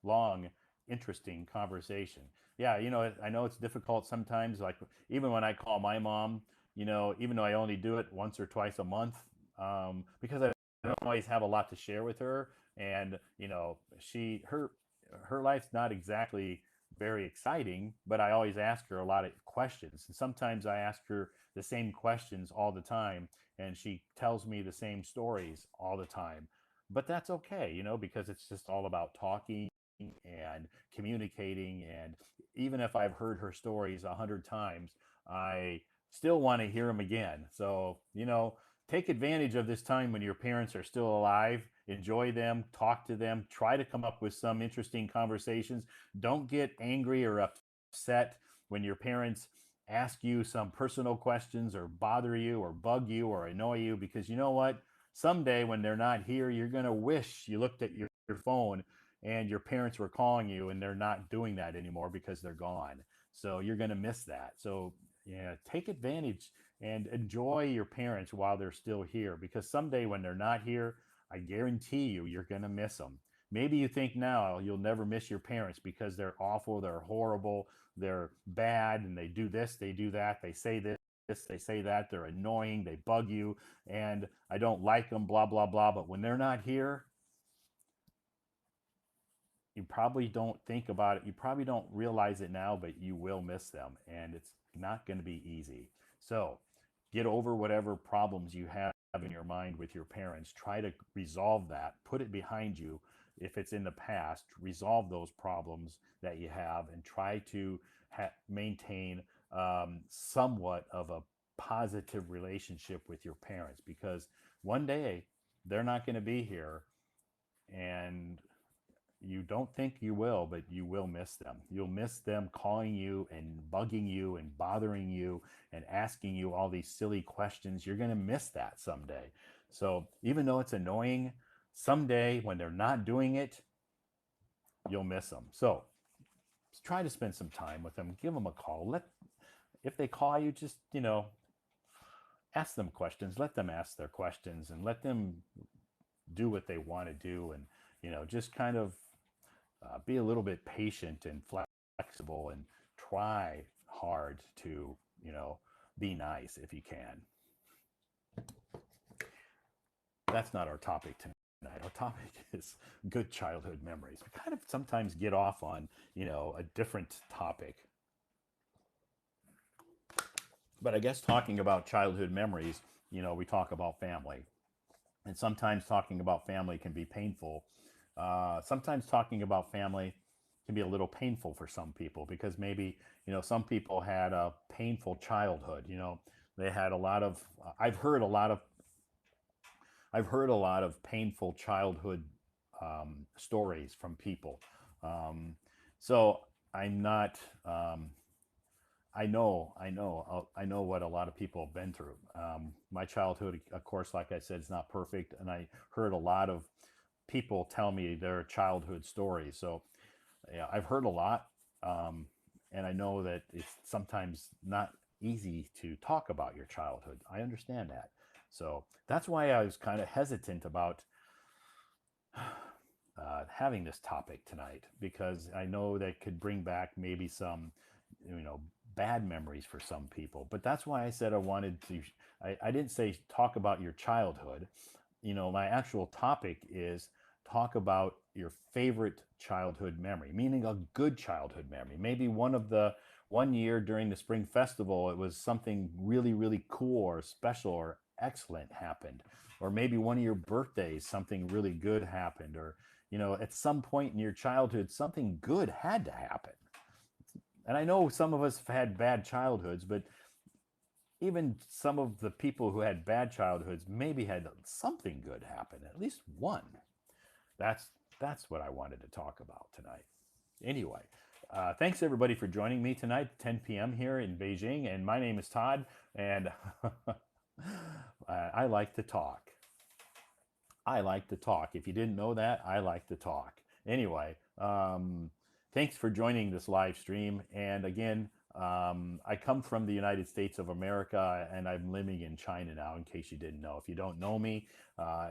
long, interesting conversation. Yeah, I know it's difficult sometimes. Like even when I call my mom, even though I only do it once or twice a month, because I don't always have a lot to share with her, and her life's not exactly very exciting, but I always ask her a lot of questions, and sometimes I ask her the same questions all the time and she tells me the same stories all the time. But that's okay, because it's just all about talking and communicating. And even if I've heard her stories 100 times, I still want to hear them again. So, take advantage of this time when your parents are still alive. Enjoy them, talk to them, try to come up with some interesting conversations. Don't get angry or upset when your parents ask you some personal questions or bother you or bug you or annoy you, because you know what? Someday when they're not here, you're going to wish you looked at your phone and your parents were calling you, and they're not doing that anymore because they're gone. So you're going to miss that. So, yeah, take advantage and enjoy your parents while they're still here, because someday when they're not here, I guarantee you're going to miss them. Maybe you think now you'll never miss your parents because they're awful, they're horrible, they're bad, and they do this, they do that, they say this, they say that, they're annoying, they bug you, and I don't like them, blah, blah, blah. But when they're not here, you probably don't think about it. You probably don't realize it now, but you will miss them, and it's not going to be easy. So get over whatever problems you have in your mind with your parents. Try to resolve that, put it behind you. If it's in the past, resolve those problems that you have, and try to maintain somewhat of a positive relationship with your parents, because one day they're not going to be here, and you don't think you will, but you will miss them. You'll miss them calling you and bugging you and bothering you and asking you all these silly questions. You're going to miss that someday. So even though it's annoying, someday when they're not doing it, you'll miss them. So try to spend some time with them. Give them a call. If they call you, just, ask them questions. Let them ask their questions and let them do what they want to do. And, just kind of be a little bit patient and flexible, and try hard to, be nice if you can. That's not our topic tonight. Our topic is good childhood memories. We kind of sometimes get off on, a different topic. But I guess talking about childhood memories, we talk about family. And sometimes talking about family can be painful. Sometimes talking about family can be a little painful for some people, because maybe, some people had a painful childhood. They had a lot of, I've heard a lot of painful childhood stories from people. So I'm not, I know what a lot of people have been through. My childhood, of course, like I said, is not perfect, and I heard a lot of people tell me their childhood stories. So, yeah, I've heard a lot, and I know that it's sometimes not easy to talk about your childhood. I understand that. So that's why I was kind of hesitant about having this topic tonight, because I know that could bring back maybe some, bad memories for some people. But that's why I said I wanted to. I didn't say talk about your childhood. My actual topic is talk about your favorite childhood memory, meaning a good childhood memory. Maybe one year during the spring festival, it was something really, really cool or special or excellent happened. Or maybe one of your birthdays, something really good happened. Or, at some point in your childhood, something good had to happen. And I know some of us have had bad childhoods, but even some of the people who had bad childhoods maybe had something good happen, at least one. That's what I wanted to talk about tonight. Anyway, thanks everybody for joining me tonight, 10 p.m. here in Beijing. And my name is Todd, and I like to talk. I like to talk. If you didn't know that, I like to talk. Anyway, thanks for joining this live stream. And again, I come from the United States of America, and I'm living in China now, in case you didn't know. If you don't know me,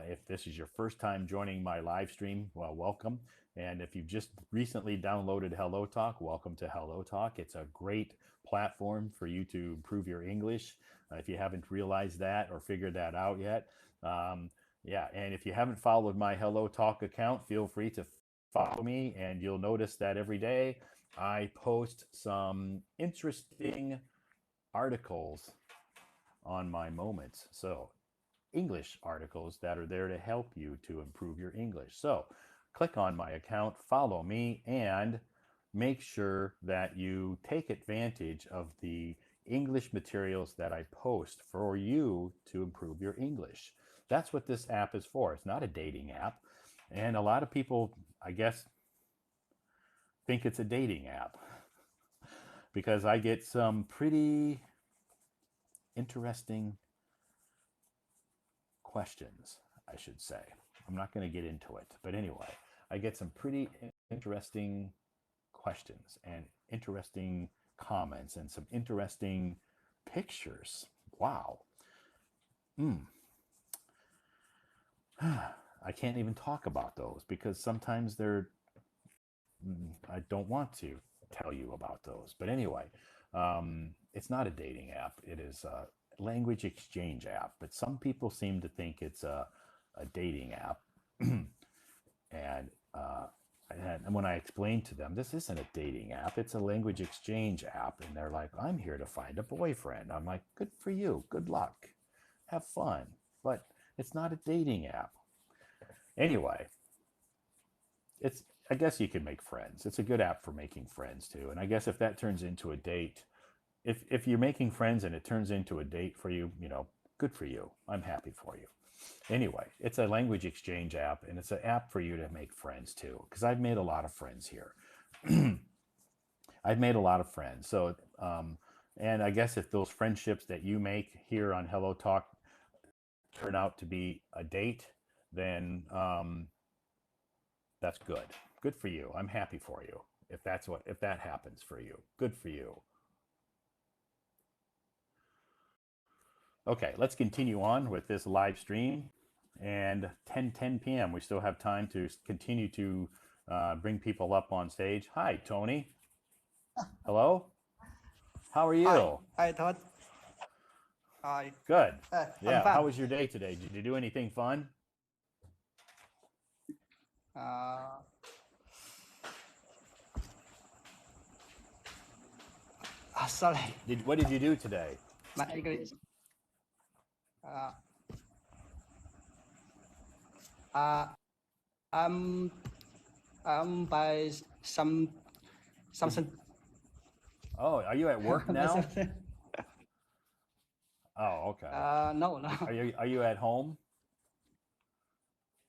if this is your first time joining my live stream, well, welcome. And if you've just recently downloaded Hello Talk, welcome to Hello Talk. It's a great platform for you to improve your English, if you haven't realized that or figured that out yet. Yeah, and if you haven't followed my Hello Talk account, feel free to follow me, and you'll notice that every day I post some interesting articles on my moments. So, English articles that are there to help you to improve your English. So, click on my account, follow me, and make sure that you take advantage of the English materials that I post for you to improve your English. That's what this app is for. It's not a dating app. And a lot of people, I guess, think it's a dating app because I get some pretty interesting questions, I should say. I'm not going to get into it, but anyway, I get some pretty interesting questions and interesting comments and some interesting pictures. Wow. I can't even talk about those because sometimes I don't want to tell you about those. But anyway, it's not a dating app. It is a language exchange app. But some people seem to think it's a dating app. And when I explained to them, this isn't a dating app, it's a language exchange app. And they're like, I'm here to find a boyfriend. I'm like, good for you. Good luck. Have fun. But it's not a dating app. Anyway, I guess you can make friends. It's a good app for making friends too. And I guess if that turns into a date, if you're making friends and it turns into a date for you, good for you. I'm happy for you. Anyway, it's a language exchange app, and it's an app for you to make friends too, because I've made a lot of friends here. I've made a lot of friends. So, and I guess if those friendships that you make here on Hello Talk turn out to be a date, then that's good. Good for you. I'm happy for you. If that happens for you, good for you. Okay, let's continue on with this live stream. And 10 p.m. We still have time to continue to bring people up on stage. Hi, Tony. Hello. How are you? Hi, Todd. Hi. Good. Yeah. How was your day today? Did you do anything fun? Sorry. What did you do today? My English. I'm by something. Oh, are you at work now? Oh, okay. No. Are you at home?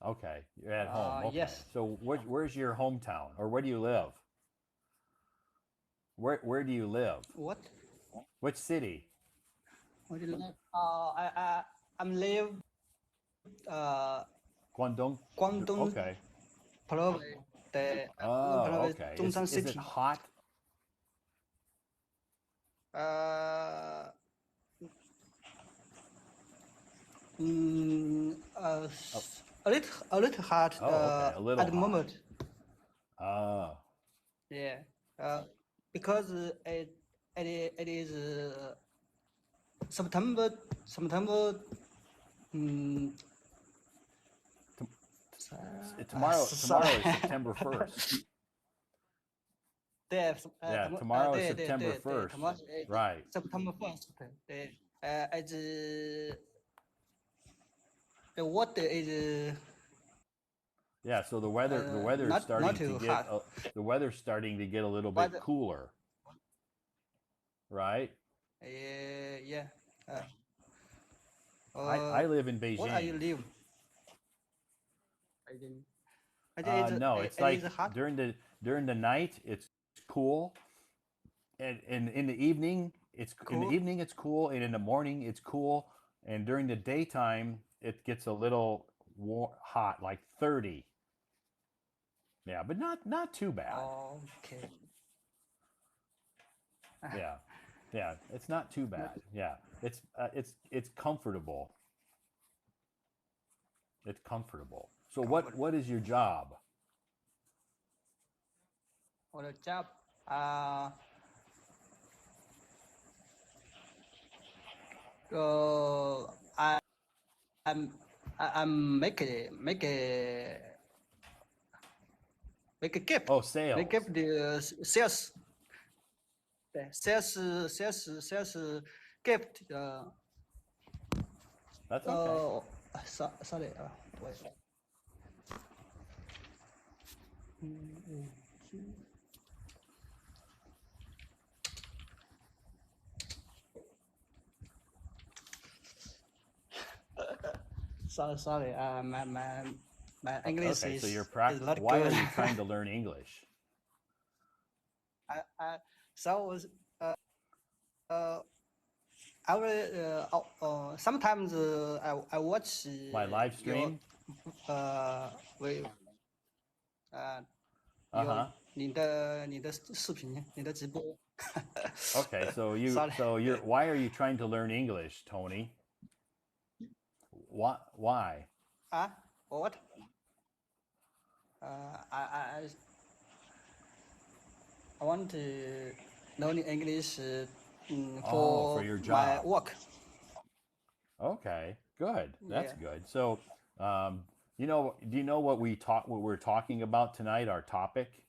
Okay, you're at home. Okay. Yes. So where's your hometown, or where do you live? Where do you live? What? Which city? Where do you live? I'm live. Guangdong. Guangdong. Okay. Province. Oh, okay. Is it City. hot? A little hard. Okay. A little at the moment. Yeah. Because it is September. Tomorrow is September 1st. Yeah, tomorrow is September 1st. Right. September 1st. What is? Yeah, so the weather's starting to get the weather's starting to get a little bit cooler. Right? Yeah. I live in Beijing. What are you live? No, it's like during the night it's cool, and in the evening it's cool. In the evening it's cool, and in the morning it's cool, and during the daytime it gets a little hot, like 30. Yeah, but not too bad. Okay. Yeah, it's not too bad. Yeah, it's comfortable. It's comfortable. So what is your job? What a job? I'm make a gift. Oh, sales. Make gift the sales. Sales gift. That's okay. Sorry. Wait. Sorry. My English Okay, so is you're not why good. are you trying to learn English? So I will sometimes I watch My live your stream? we 有 Uh-huh. 你的视频，你的直播。Okay, so Sorry. why are you trying to learn English, Tony? Why? What? I want to learn English Oh, for for your my job. work. Okay, good. That's Yeah. good. So, do you know what we're talking about tonight, our topic?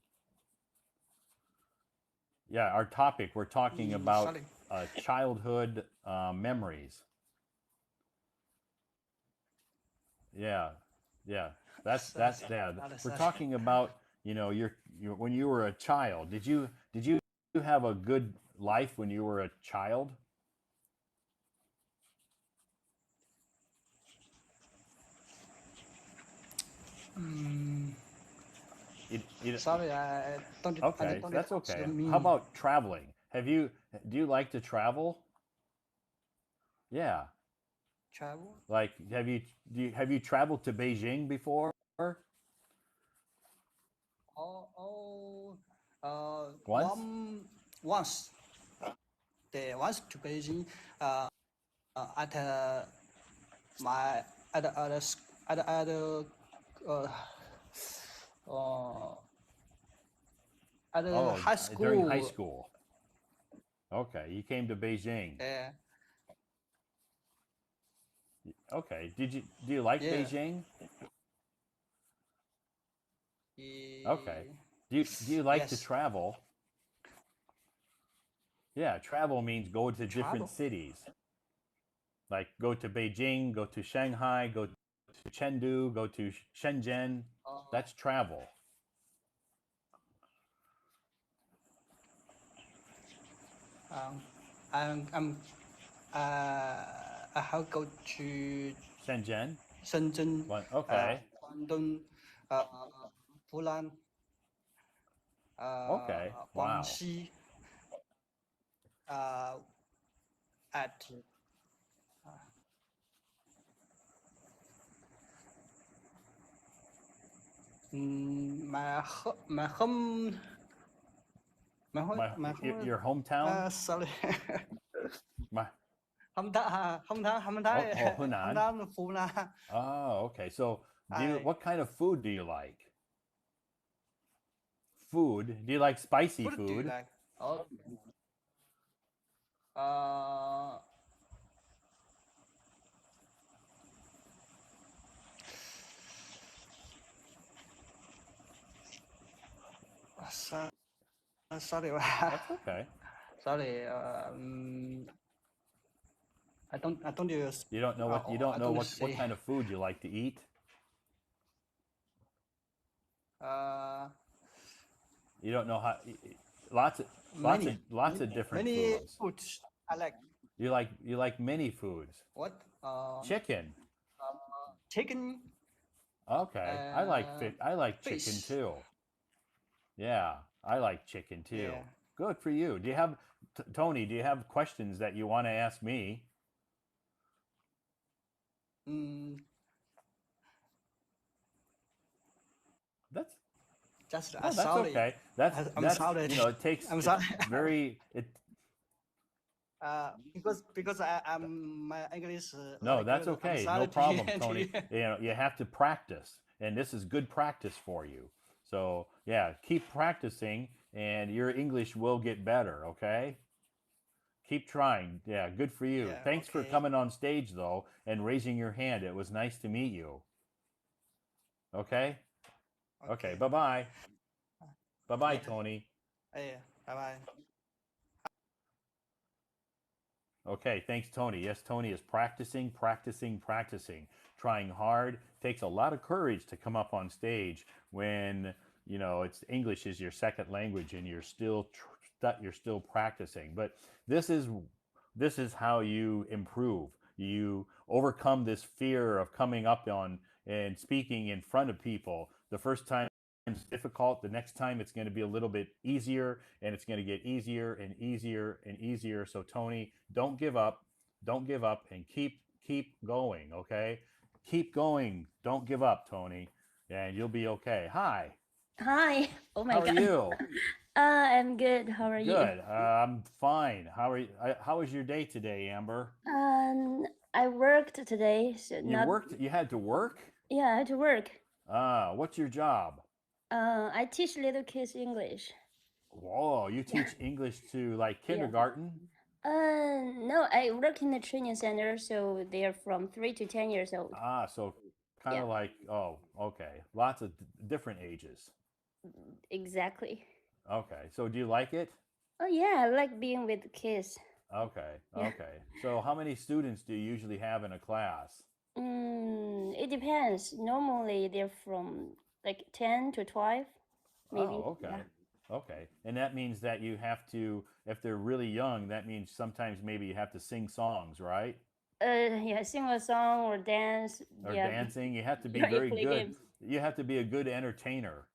Yeah, our topic, we're talking about Sorry. childhood memories. Yeah, yeah. That's yeah. We're Sorry. talking about, your when you were a child. Did you have a good life when you were a child? Sorry, I don't Okay, that's answer okay. How me. about traveling? Do you like to travel? Yeah. Travel? Like have you traveled to Beijing before? Oh, Once? once. Once to Beijing. At my at uh, uh, at Oh, high during high school. school. Okay, you came to Beijing. Yeah, Okay. Do you like yeah. Beijing? Okay. Eh, Do you like to yes. travel? Yeah, travel means go to different Travel. cities. Like go to Beijing, go to Shanghai, go to Chengdu, go to Shenzhen. That's travel. I'm I have go to Shenzhen? Shenzhen, Okay. Guangdong, Fulan, Okay. Wow. Guangxi, at my home my home Your hometown? sorry My hometown Hunan. hometown Funan. Oh, okay. So I what kind of food do you like? Food? Do you like spicy what do you food? like? Oh, uh, so, sorry, That's okay. sorry. I don't use. You don't know I don't what say. kind of food you like to eat? Uh, You don't know how lots of many different many foods. foods I like. You like many foods. What? Chicken. Chicken. Okay. I like chicken Fish. too. Yeah, I like chicken too. Yeah. Good for you. Do you have Tony, do you have questions that you want to ask me? Mm, That's just No, that's sorry. okay. I'm sorry. It takes I'm it's sorry. very it Because I'm my English No, not that's good. I'm okay. No sorry to you. problem, Tony. You have to practice, and this is good practice for you. So, yeah, keep practicing, and your English will get better, okay? Keep trying. Yeah, good for you. Yeah. Thanks for Okay. coming on stage, though, and raising your hand. It was nice to meet you. Okay? Okay, Okay. bye-bye. Bye-bye, Yeah. Tony. Yeah. Bye bye. Okay, thanks, Tony. Yes, Tony is practicing, practicing, practicing, trying hard. Takes a lot of courage to come up on stage when it's English is your second language, and you're still practicing. But this is how you improve. You overcome this fear of coming up on and speaking in front of people. The first time it's difficult. The next time it's going to be a little bit easier, and it's going to get easier and easier and easier. So Tony, don't give up. Don't give up, and keep going. Okay, keep going. Don't give up, Tony, and you'll be okay. Hi. Hi. Oh my How are God. you? I'm good. How are you? Good. I'm fine. How was your day today, Amber? I worked today, so You not. worked. You had to work. Yeah, I had to work. What's your job? I teach little kids English. Whoa, you teach English to like kindergarten? No, I work in the training center, so they are from 3 to 10 years old. So kind Yeah. of like, oh, okay. Lots of different ages. Exactly. Okay. So do you like it? Oh yeah, I like being with the kids. Okay. Yeah. Okay. So how many students do you usually have in a class? It depends. Normally they're from like 10 to 12, maybe. Oh, okay. Yeah. Okay. And that means that you have to, if they're really young, that means sometimes maybe you have to sing songs, right? Yeah, sing a song or dance. Or Yeah. dancing. You have to be Yeah, you very play good. games. You have to be a good entertainer.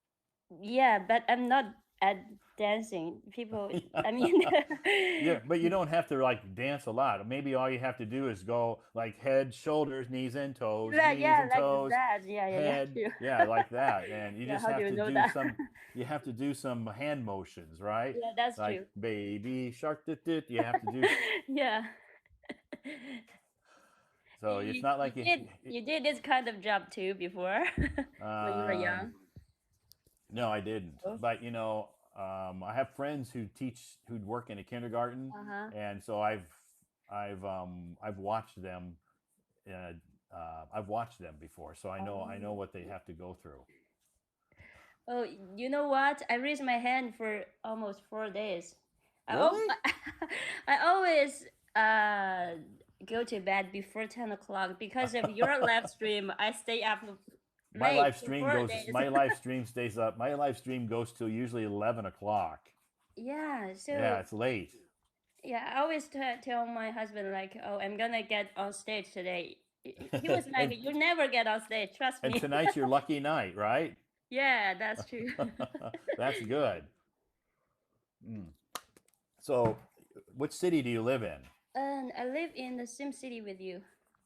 Yeah, but I'm not at dancing. People, I mean, Yeah, but you don't have to like dance a lot. Maybe all you have to do is go like head, shoulders, knees and toes, yeah, knees yeah, and like toes, that. Yeah, head, true. yeah, like that. And you Yeah, just how do have you to know do that? you have to do some hand motions, right? Yeah, that's Like true. baby shark dit dit. You have to do Yeah. so it's not like You did this kind of job too before when you were young. no, I didn't. Oh. But I have friends who'd work in a kindergarten, Uh-huh. and so I've watched them. I've watched them before, so I know what they have to go through. Oh, you know what? I raised my hand for almost 4 days. Really? I always go to bed before 10 o'clock because of your live stream. I stay up My late live for stream 4 goes. days. My live stream stays up. My live stream goes till usually 11 o'clock. Yeah, so Yeah, it's late. yeah, I always tell my husband like, "Oh, I'm gonna get on stage today." He was like, And, "You never get on stage, trust and me." tonight's your lucky night, right? Yeah, that's true. That's good. Mm. So, which city do you live in? And I live in the same city with you.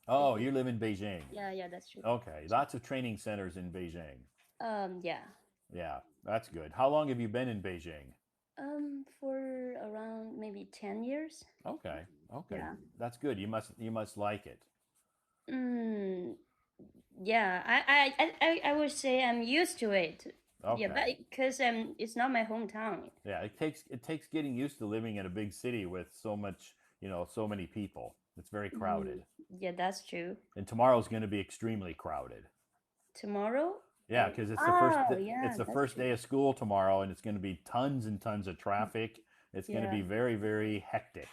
Oh, you live in Beijing. Yeah, that's true. Okay, lots of training centers in Beijing. Yeah. Yeah, that's good. How long have you been in Beijing? For around maybe 10 years. Okay, okay, Yeah. that's good. You must like it. Yeah, I would say I'm used to it. Okay. Yeah, but because it's not my hometown. Yeah, it takes getting used to living in a big city with so much, so many people. It's very crowded. Yeah, that's true. And tomorrow's going to be extremely crowded. Tomorrow? Yeah, because it's the first day of school tomorrow, and it's going to be tons and tons of traffic. It's going to be very, very hectic.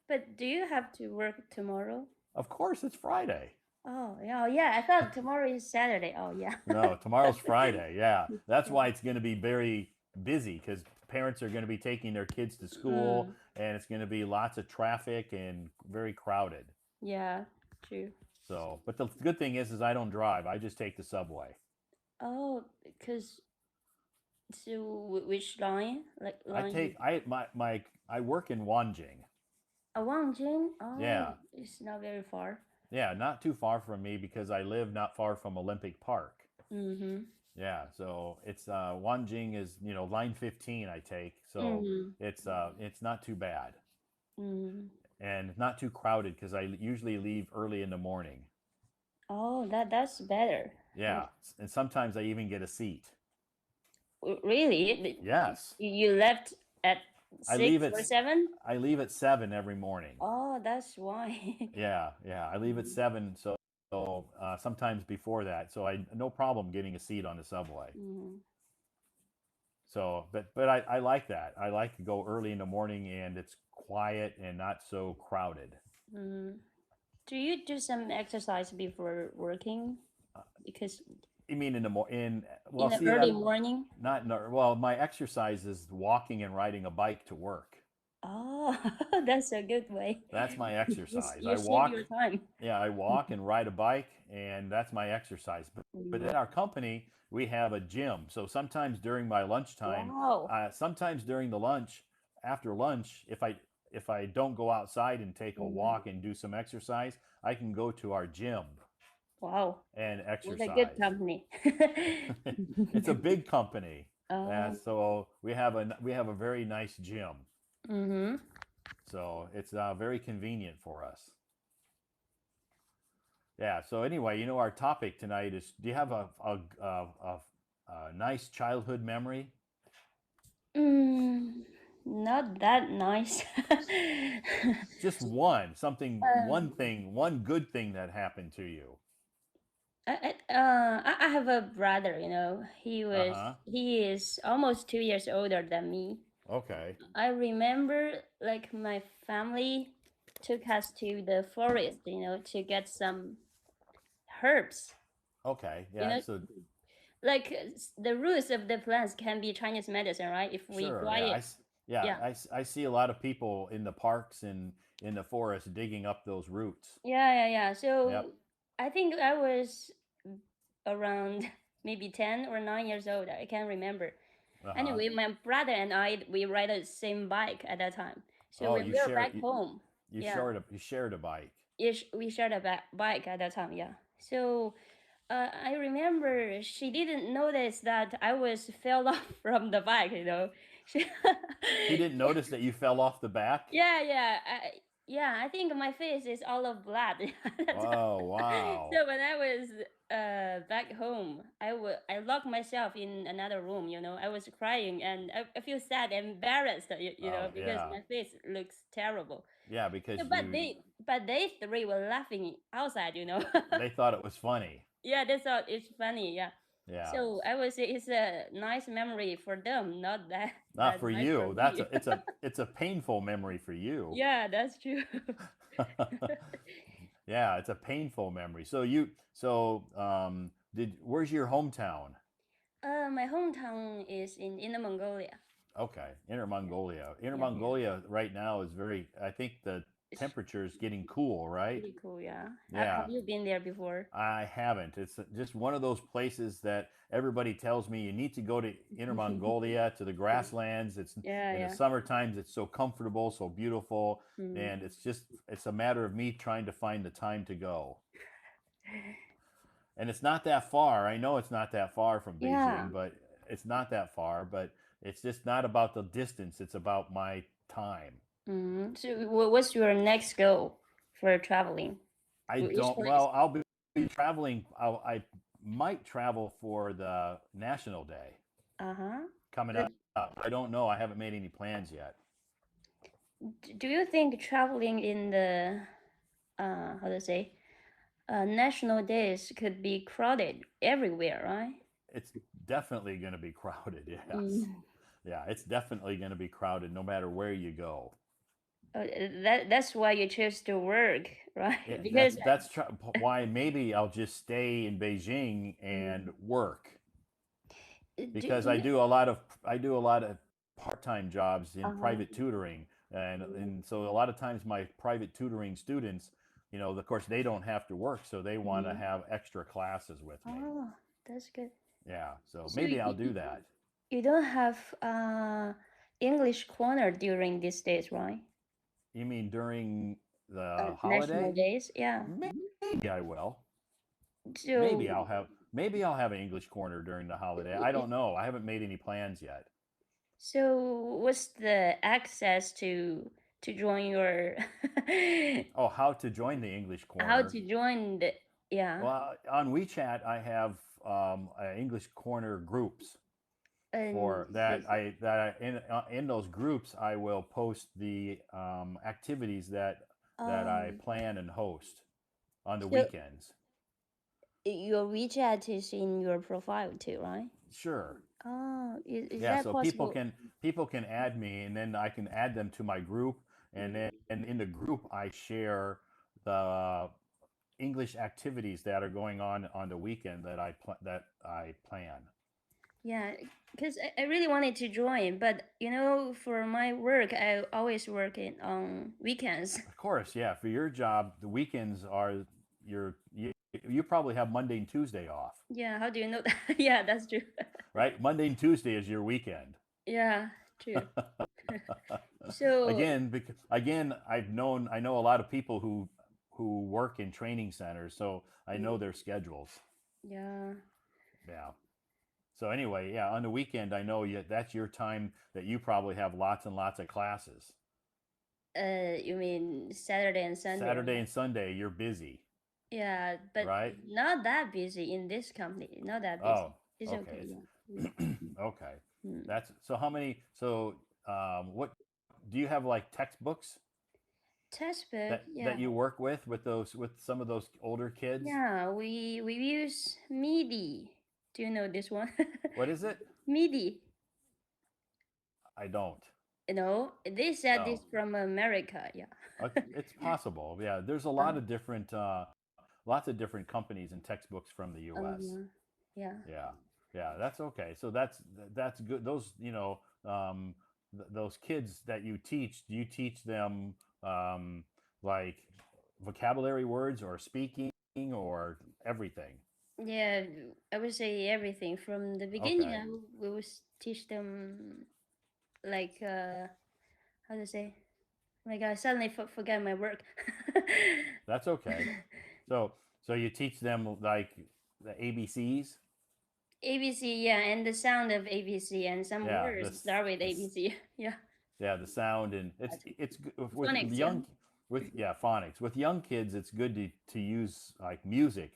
But do you have to work tomorrow? Of course, it's Friday. Oh, yeah. I thought tomorrow is Saturday. Oh, yeah. No, tomorrow's Friday. Yeah, that's why it's going to be very busy because parents are going to be taking their kids to school, and it's going to be lots of traffic and very crowded. Yeah, true. So, but the good thing is I don't drive. I just take the subway. Oh, because so which line? Like line? I work in Wanjing. Wanjing? Oh, Yeah. It's not very far. Yeah, not too far from me because I live not far from Olympic Park. Mm-hmm. Yeah, so it's Wanjing is line 15 I take, so it's not too bad, and not too crowded because I usually leave early in the morning. Oh, that's better. Yeah, and sometimes I even get a seat. Really? Yes. You left at 6 or 7? I leave at 7 every morning. Oh, that's why. Yeah. I leave at 7, so sometimes before that, so I no problem getting a seat on the subway. So, but I like that. I like to go early in the morning and it's quiet and not so crowded. Do you do some exercise before working? Because You mean in the in well, the see, early morning? not well, my exercise is walking and riding a bike to work. Oh, that's a good way. That's my exercise. You I save walk, your time. yeah, I walk and ride a bike, and that's my exercise. But Mm. at our company, we have a gym. So sometimes during my lunchtime, Wow. sometimes during the lunch, after lunch, if I don't go outside and take a Mhm. walk and do some exercise, I can go to our gym Wow. and What a good exercise. company. It's a big company, Oh. so we have a very nice gym. Mm-hmm. So it's very convenient for us. Yeah. So anyway, our topic tonight is: do you have a nice childhood memory? Mm, not that nice. Just one, one Um, thing, one good thing that happened to you. I have a brother, Uh huh. he is almost 2 years older than me. Okay. I remember like my family took us to the forest, to get some herbs. Okay. You Yeah. know, So like the roots of the plants can be Chinese medicine, right? If we sure. dry Yeah. it. Yeah. Yeah. I see a lot of people in the parks and in the forest digging up those roots. Yeah. Yep. So I think I was around maybe 10 or 9 years old. I can't remember. Uh huh. Anyway, my brother and I, we ride the same bike at that time. So Oh, when we were back home, yeah, you shared a bike. we shared a bike at that time. Yeah. So I remember she didn't notice that I was fell off from the bike. She, She didn't notice that you fell off the back. yeah. I think my face is all of blood. At that time. Oh, wow. So when I was back home, I locked myself in another room. I was crying and I feel sad and embarrassed. Oh, Because yeah. my face looks terrible. Yeah, because So, but they three were laughing outside. they thought it was funny. Yeah, that's all. It's funny. Yeah. Yeah. So I would say it's a nice memory for them, not that Not that for nice for you. me. It's a painful memory for you. Yeah, that's true. Yeah, it's a painful memory. Where's your hometown? My hometown is in Inner Mongolia. Okay, Inner Mongolia. Inner Yeah. Mongolia right now is I think the It's temperature is getting cool, right? pretty cool. Yeah. Have Yeah. you been there before? I haven't. It's just one of those places that everybody tells me you need to go to Inner Mongolia to the grasslands. It's Yeah, in the yeah. summer times. It's so comfortable, so beautiful, Mm. and it's a matter of me trying to find the time to go. And it's not that far. I know it's not that far from Yeah. Beijing, but it's not that far. But it's just not about the distance. It's about my time. So, what's your next goal for traveling? I Which don't. place? Well, I'll be traveling. I might travel for the National Day Uh-huh. coming But up. I don't know. I haven't made any plans yet. do you think traveling in the how to say national days could be crowded everywhere, right? It's definitely going to be crowded. Yes. Mm. Yeah, it's definitely going to be crowded no matter where you go. That's why you choose to work, Yeah, right? Because why maybe I'll just stay in Beijing and mm, work because do you I do a lot of part-time jobs in uh-huh. private tutoring, and so a lot of times my private tutoring students, of course they don't have to work, so they want to Mhm. have extra classes with me. Oh, that's good. Yeah, so So maybe I'll do that. you don't have English corner during these days, right? You mean during the National holiday? days, yeah. Maybe I will. Maybe So I'll have an English corner during the holiday. I don't know. I haven't made any plans yet. what's the access to join your Oh, how to join the English how corner? to join the yeah Well, on WeChat, I have English corner groups and for that. In those groups, I will post the activities that I um plan and host on the so weekends. your WeChat is in your profile too, right? Sure. Oh, is Yeah. that So possible? people can add me, and then I can add them to my group, and then in the group I share the English activities that are going on the weekend that I plan. Yeah, because I really wanted to join, but for my work, I always work on weekends. Of course, yeah. For your job, the weekends are you probably have Monday and Tuesday off, Yeah, how do you know that? Yeah, that's true. right? Monday and Tuesday is your weekend. Yeah, true. So, again, I know a lot of people who work in training centers, so I know their schedules. yeah. Yeah. So anyway, yeah, on the weekend, I know that's your time that you probably have lots and lots of classes. You mean Saturday and Sunday? Saturday and Sunday, you're busy, Yeah, but right? not that busy in this company. Not that busy. Oh, It's okay. okay. Yeah. Okay. Mm. That's so how many what do you have, like textbooks Textbook, yeah. that you work with some of those older kids? Yeah, we use MIDI. Do you know this one? What is it? MIDI. I don't. They said this No. from America. Yeah. It's possible. Yeah, there's a lot of different lots of different companies and textbooks from the US. Yeah. Yeah. Yeah, that's okay. So that's good. Those, those kids that you teach, do you teach them like vocabulary words or speaking or everything? Yeah, I would say everything from the beginning. Okay. We would teach them like how to say. Oh my God, I suddenly forget my work. That's okay. So you teach them like the ABCs? ABC, yeah, and the sound of ABC and some Yeah, words start with ABC. Yeah. yeah, the sound, and it's with Phonics, young phonics. With young kids, it's good to use like music.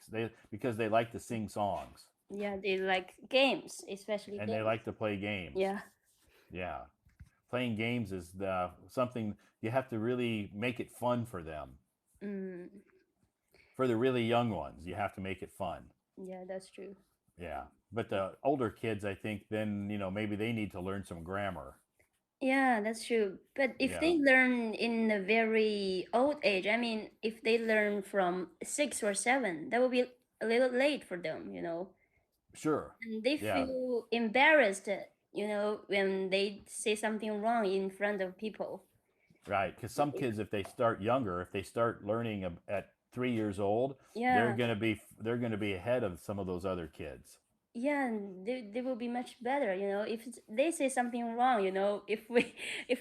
Because they like to sing songs Yeah, they like games, especially and games. they like to play games. Yeah. Yeah. Playing games is something you have to really make it fun for them. Mm, For the really young ones, you have to make it fun. yeah, that's true. Yeah. But the older kids, I think then, maybe they need to learn some grammar. Yeah, that's true. But if Yeah. they learn in a very old age, I mean, if they learn from 6 or 7, that will be a little late for them, Sure. And they Yeah. feel embarrassed, when they say something wrong in front of people. Right, because some kids, if they start younger, if they start learning at 3 years old, Yeah. they're gonna be ahead of some of those other kids. Yeah, and they will be much better, if they say something wrong, if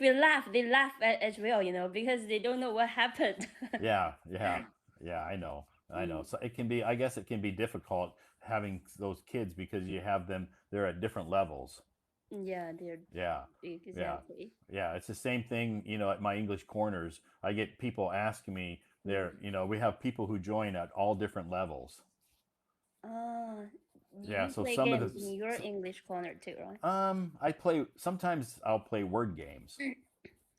we laugh, they laugh as well, because they don't know what happened. Yeah, I know. So it can be, I guess it can be difficult having those kids because you have them, they're at different levels. Yeah, they're Yeah. exactly. Yeah, it's the same thing, at my English corners. I get people asking me, we have people who join at all different levels. Yeah, You so play some of games the in your English corner too, right? sometimes I'll play word games.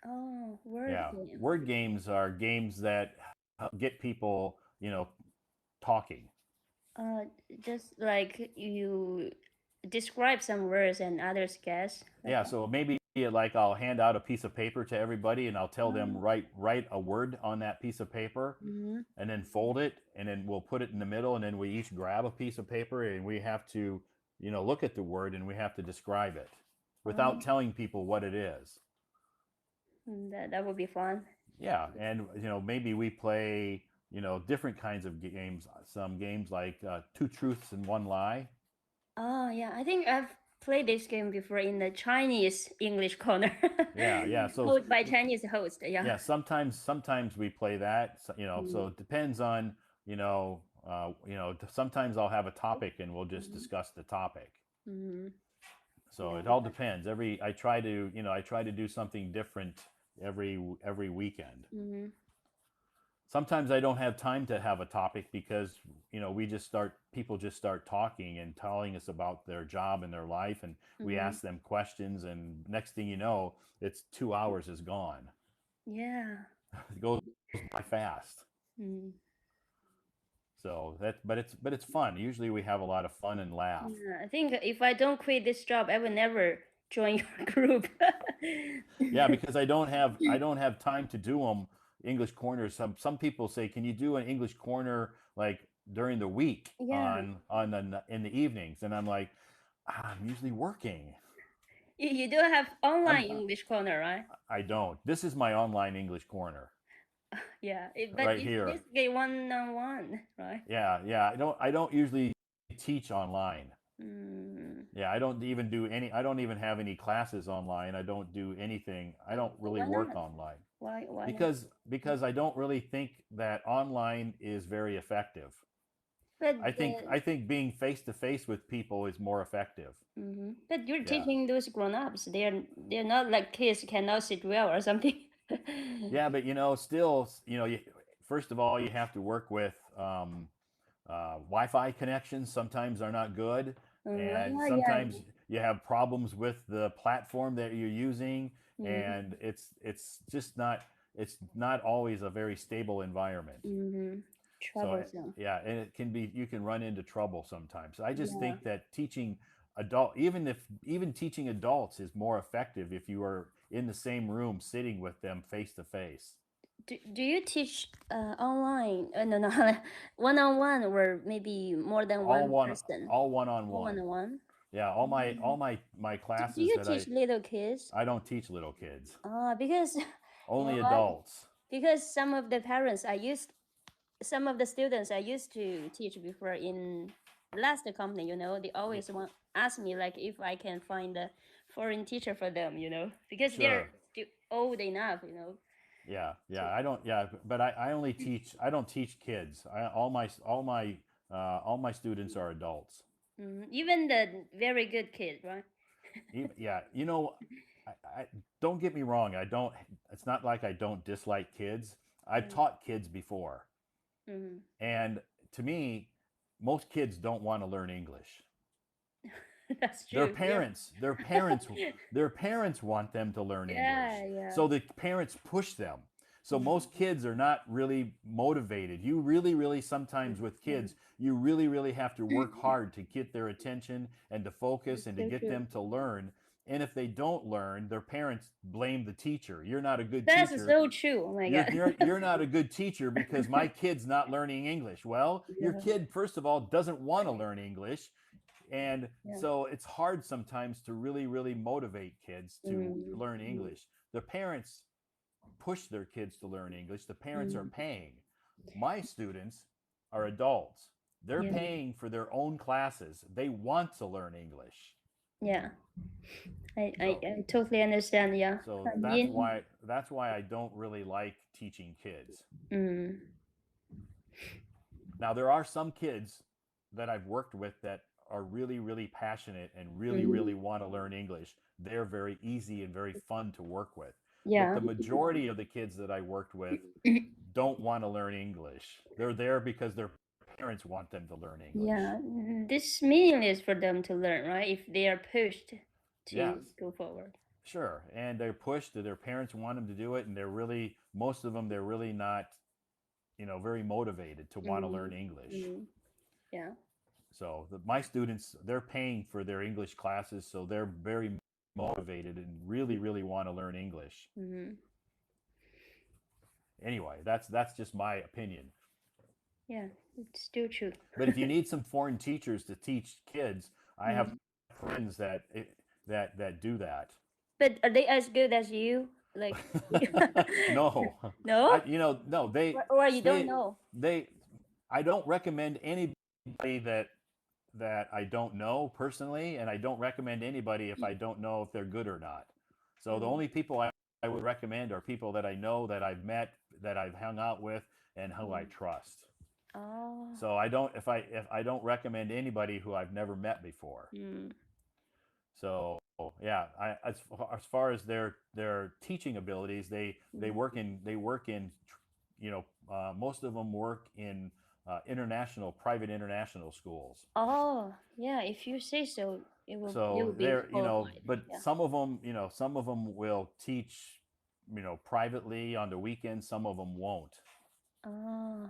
Oh, word Yeah, game. word games are games that get people, talking. Just like you describe some words and others guess. Yeah, so maybe like I'll hand out a piece of paper to everybody and I'll tell them write a word on that piece of paper and then fold it and then we'll put it in the middle and then we each grab a piece of paper and we have to, look at the word and we have to describe it without telling people what it is. That would be fun. Yeah, and maybe we play, different kinds of games. Some games like Two Truths and One Lie. Oh yeah, I think I've played this game before in the Chinese English corner. Yeah. So hosted by Chinese host. Yeah. yeah, sometimes we play that. So it depends on sometimes I'll have a topic and we'll just discuss the topic. So it all depends. I try to do something different every weekend. Sometimes I don't have time to have a topic because people just start talking and telling us about their job and their life and we ask them questions and next thing you know, it's 2 hours is gone. Yeah. It goes by fast. So but it's fun. Usually we have a lot of fun and laugh. Yeah, I think if I don't quit this job, I will never join your group. Yeah, because I don't have time to do them, English corners. Some people say, can you do an English corner like during the week Yeah. in the evenings? And I'm like, I'm usually working. You do have online I'm English corner, right? I don't. This is my online English corner Yeah, but right it's here. basically one-on-one, right? Yeah. I don't usually teach online. Mm. Yeah, I don't even do any. I don't even have any classes online. I don't do anything. I don't really Why work not? online Why not? because I don't really think that online is very effective. But I think being face to face with people is more effective. but you're Yeah. teaching those grown-ups. They're not like kids cannot sit well or something. Yeah, but still, first of all, you have to work with Wi-Fi connections. Sometimes are not good, and Yeah. sometimes you have problems with the platform that you're using, Mm-hmm. and it's just not. It's not always a very stable environment. Mm-hmm. So Troublesome. yeah, and it can be you can run into trouble sometimes. I just Yeah. think that teaching even teaching adults is more effective if you are in the same room sitting with them face to face. Do you teach online? No, one-on-one or maybe more than All one one person? all one on All one. one-on-one. Yeah, all my Do classes you that teach little kids? I don't teach little kids. Because you know Only what? adults. Because some of the students I used to teach before in last company, they always want ask me like if I can find a foreign teacher for them, because they're Sure. still old enough, Yeah. I don't. Yeah, but I only teach. I don't teach kids. All my students are adults. Even the very good kids, right? Yeah, I don't get me wrong. I don't. It's not like I don't dislike kids. I've taught kids before, Mm-hmm. and to me, most kids don't want to learn English. That's Their true. Yeah. parents, their parents, their parents want them to learn English. Yeah. So the parents push them. So most kids are not really motivated. You really, really sometimes with kids, you really, really have to work hard to get their attention and to focus and to So get true. them to learn. And if they don't learn, their parents blame the teacher. You're not a good That's teacher. so true. Oh my You're, God. you're, you're not a good teacher because my kid's not learning English. Well, your Yeah. kid, first of all, doesn't want to learn English. And Yeah. so it's hard sometimes to really, really motivate kids to learn Mm. English. The parents push their kids to learn English. The parents are Mm. paying. My students are adults. They're Yeah. paying for their own classes. They want to learn English. Yeah. I So, totally understand. Yeah. so that's why I don't really like teaching kids. Mm. Now there are some kids that I've worked with that are really, really passionate and really, Mm. really want to learn English. They're very easy and very fun to work with. But Yeah. the majority of the kids that I worked with don't want to learn English. They're there because their parents want them to learn English. Yeah. This meaningless for them to learn, right? If they are pushed to Yes. go forward. Sure. And they're pushed, their parents want them to do it, and most of them, they're really not, very motivated to want to learn English. Yeah. So my students, they're paying for their English classes, so they're very motivated and really, really want to learn English. Anyway, that's just my opinion. Yeah, it's still true. But if you need some foreign teachers to teach kids, I have friends that do that. But are they as good as you? Like No, no? no, Or you don't know? I don't recommend anybody that I don't know personally, and I don't recommend anybody if I don't know if they're good or not. So the only people I would recommend are people that I know, that I've met, that I've hung out with, and who I trust. Oh. So if I don't recommend anybody who I've never met before. So yeah, as far as their teaching abilities, they work in most of them work in private international schools. Oh, yeah, if you say so, it will So be they're qualified. but Yeah. some of them will teach privately on the weekends. Some of them won't. Oh.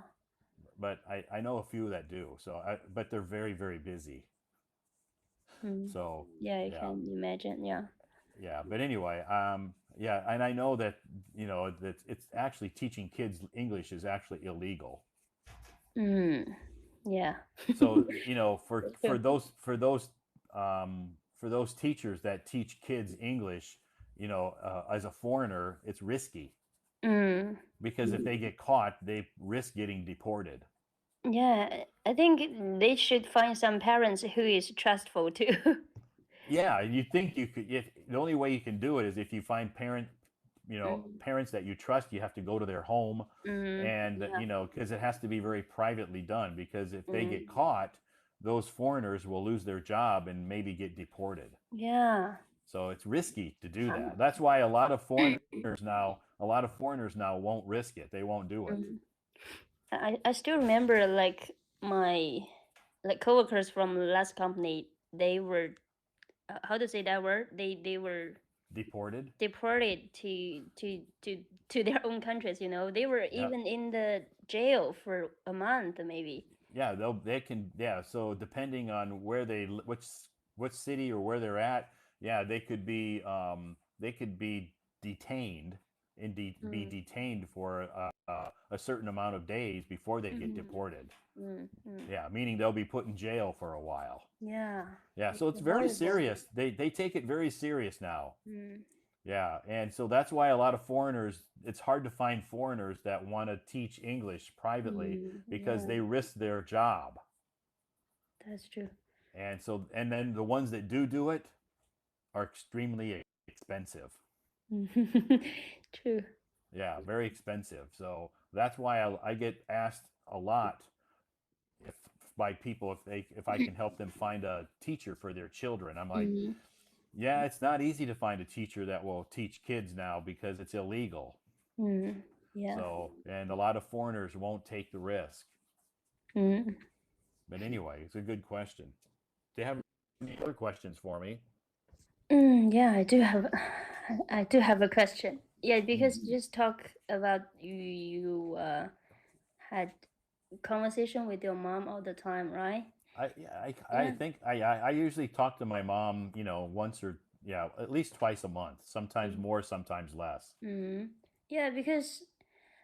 But I know a few that do. So but they're very, very busy. So Yeah, I can imagine. Yeah. yeah, but anyway, Yeah, and I know that that it's actually teaching kids English is actually illegal. Mm. Yeah. So for That's for true. those for those for those teachers that teach kids English, as a foreigner, it's risky Mm. because if they get caught, they risk getting deported. Yeah, I think they should find some parents who is trustful too. Yeah, you think you could if the only way you can do it is if you find Mm. parents that you trust, you have to go to their home Mm. and Yeah. because it has to be very privately done because if they get Mm. caught, those foreigners will lose their job and maybe get deported. Yeah. So it's risky to do Um, that. That's why a lot of foreigners now won't risk it. They won't do it. mm. I still remember like my like coworkers from the last company. They were how to say that word? They were Deported. deported to their own countries. You know, they were Yeah. even in the jail for a month maybe. Yeah, they can so depending on where which city or where they're at, yeah, they could be detained and be Mm. detained for a certain amount of days before they get Mm. deported. Mm. Mm. Yeah, meaning they'll be put in jail for a while. Yeah, Yeah, it's so it's very horrible. serious. They take it very serious now. Mm. Yeah, and so that's why a lot of foreigners, it's hard to find foreigners that want to teach English privately Mm. because Yeah, they risk their job. that's true. And then the ones that do it are extremely expensive. True. Yeah, very expensive. So that's why I get asked a lot if by people if I can help them find a teacher for their children. I'm like, Mm. yeah, it's not easy to find a teacher that will teach kids now because it's illegal. Mm. Yeah. So, and a lot of foreigners won't take the risk. Mm. But anyway, it's a good question. Do you have any other questions for me? Yeah, I do have I do have a question. Yeah, because Mm. you just talk about you had conversation with your mom all the time, right? I Yeah. think I usually talk to my mom, once or yeah, at least twice a month. Sometimes more, sometimes less. Mm. Yeah, because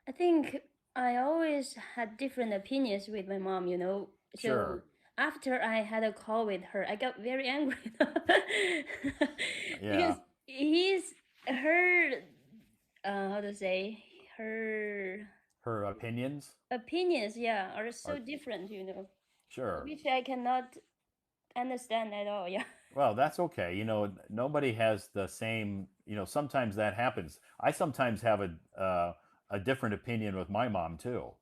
I think I always had different opinions with my mom, you know. So Sure. after I had a call with her, I got very angry because Yeah. he's her how to say her Her opinions opinions, yeah, are so are different, you know, sure. which I cannot understand at all. Yeah. Well, that's okay. Nobody has the same. Sometimes that happens. I sometimes have a different opinion with my mom too.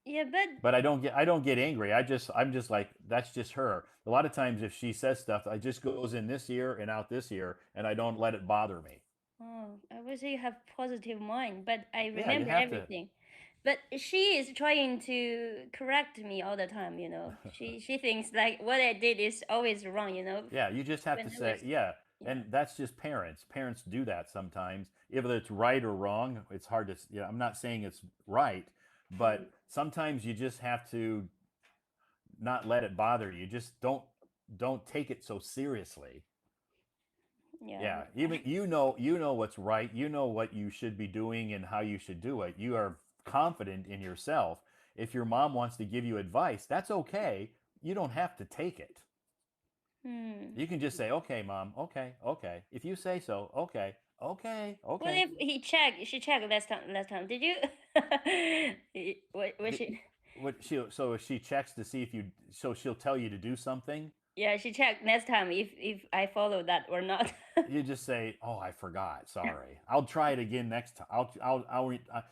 Yeah, but But I don't get angry. I'm just like that's just her. A lot of times if she says stuff, I just goes in this ear and out this ear, and I don't let it bother me. oh, I would say you have positive mind, but I Yeah, you remember have to. everything. But she is trying to correct me all the time, you know. She thinks like what I did is always wrong, you know. Yeah, you just have When to I say, was yeah. yeah. And that's just parents. Parents do that sometimes. If it's right or wrong, it's hard to, I'm not saying it's right, Mm. but sometimes you just have to not let it bother you. Just don't take it so seriously. Yeah. Yeah, even you know what's right. You know what you should be doing and how you should do it. You are confident in yourself. If your mom wants to give you advice, that's okay. You don't have to take it. Hmm. You can just say, "Okay, mom. Okay, okay. If you say so, okay, okay, What okay." if she checked last time? Did you what The- she so if she checks to see if you, so she'll tell you to do something. yeah, she checked next time if I follow that or not. You just say, "Oh, I forgot. Sorry. I'll try it again next time.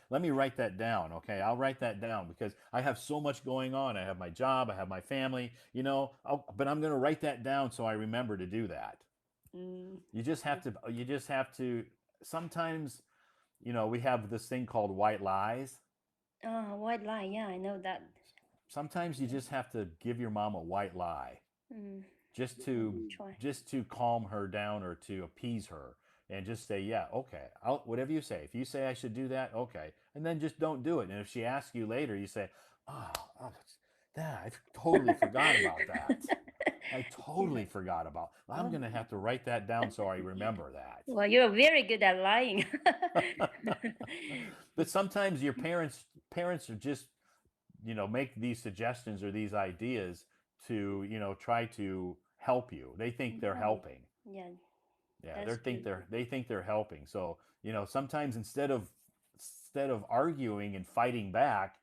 Let me write that down. Okay, I'll write that down because I have so much going on. I have my job. I have my family. But I'm going to write that down so I remember to do that. Mm. You just have to. You just have to. Sometimes, we have this thing called white lies. Oh, white lie. Yeah, I know that. Sometimes you just have to give your mom a white lie Mm. just to Try. just to calm her down or to appease her and just say, yeah, okay, whatever you say. If you say I should do that, okay, and then just don't do it. And if she asks you later, you say, oh, oh, I totally forgot about that. I totally forgot about. I'm going to have to write that down so I remember that. Well, you're very good at lying. But sometimes your parents are just, make these suggestions or these ideas to, try to help you. They think they're helping. Yeah, Yeah, that's true. they think they're helping. So, sometimes instead of arguing and fighting back,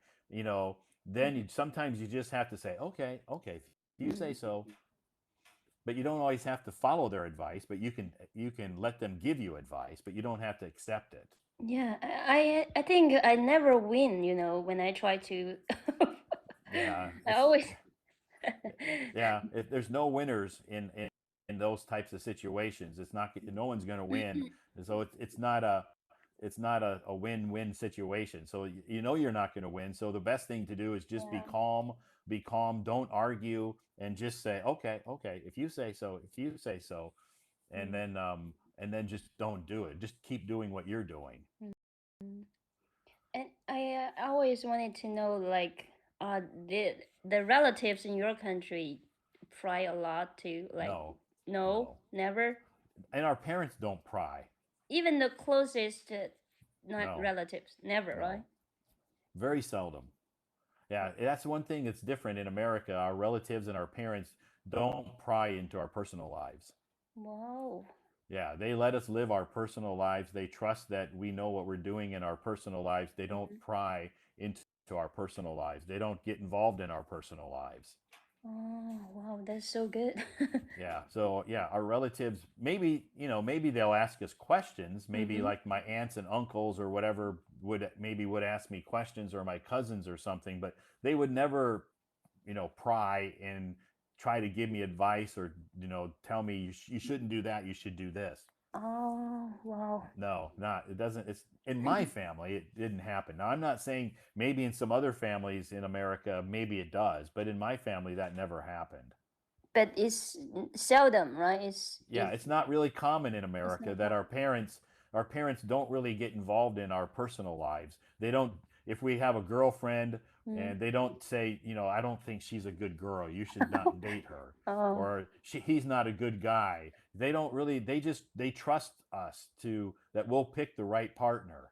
then sometimes you just have to say, okay, okay, if you say so. But you don't always have to follow their advice, but you can let them give you advice, but you don't have to accept it. Yeah, I think I never win, when I try to. Yeah, I always. yeah. If there's no winners in those types of situations, it's not no one's going to win. And so it's not a win-win situation. So you're not going to win. So the best thing to do is just Yeah. be calm, don't argue, and just say, okay, okay, if you say so, and then just don't do it. Just keep doing what you're doing. Mm. And I always wanted to know, like, the relatives in your country pry a lot to, like, No, no, no. never, And our parents don't pry. even the closest not No, relatives, never, right? no. Very seldom. Yeah, that's one thing that's different in America. Our relatives and our parents don't pry into our personal lives. Wow. Yeah, they let us live our personal lives. They trust that we know what we're doing in our personal lives. They don't Mhm. pry into our personal lives. They don't get involved in our personal lives. Oh, wow, that's so good. Yeah. So yeah, our relatives maybe they'll ask us questions. Maybe Mm-hmm. like my aunts and uncles or whatever would ask me questions, or my cousins or something, but they would never pry and try to give me advice, or tell me you shouldn't do that, you should do this. Oh, wow. No, not it doesn't. It's in my family it didn't happen. Now I'm not saying maybe in some other families in America maybe it does, but in my family that never happened. But it's seldom, right? It's Yeah, if it's not really common in it's America not that common. our parents don't really get involved in our personal lives. They don't. If we have a girlfriend Mm. and they don't say, I don't think she's a good girl, you should not date her, Oh, or he's not a good guy. They don't really. They trust us to that we'll pick the right partner.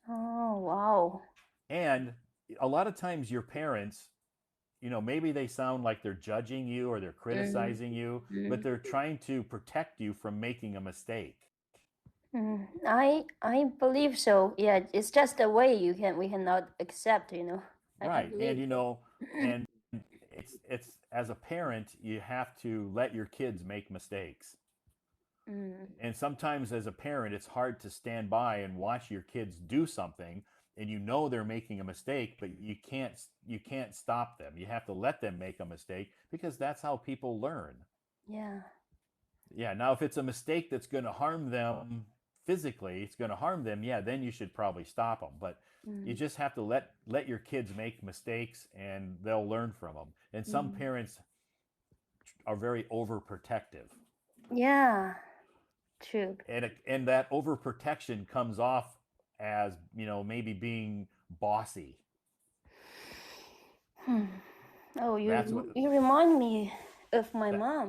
oh, wow. And a lot of times your parents, maybe they sound like they're judging you or they're Mm, criticizing you, but mm, they're trying to protect you from making a mistake. mm. I believe so. Yeah, it's just a way we cannot accept, I Right. And believe so. and it's as a parent, you have to let your kids make mistakes. Mm, And sometimes as a parent, it's hard to stand by and watch your kids do something and they're making a mistake, but you can't stop them. You have to let them make a mistake because that's how people learn. yeah. Yeah, now if it's a mistake that's going to harm them physically, it's going to harm them, yeah, then you should probably stop them. But you Mm, just have to let your kids make mistakes and they'll learn from them. And some mm. parents are very overprotective. Yeah, true. And that overprotection comes off as, maybe being bossy. Hmm. Oh, That's what you remind me of my that mom.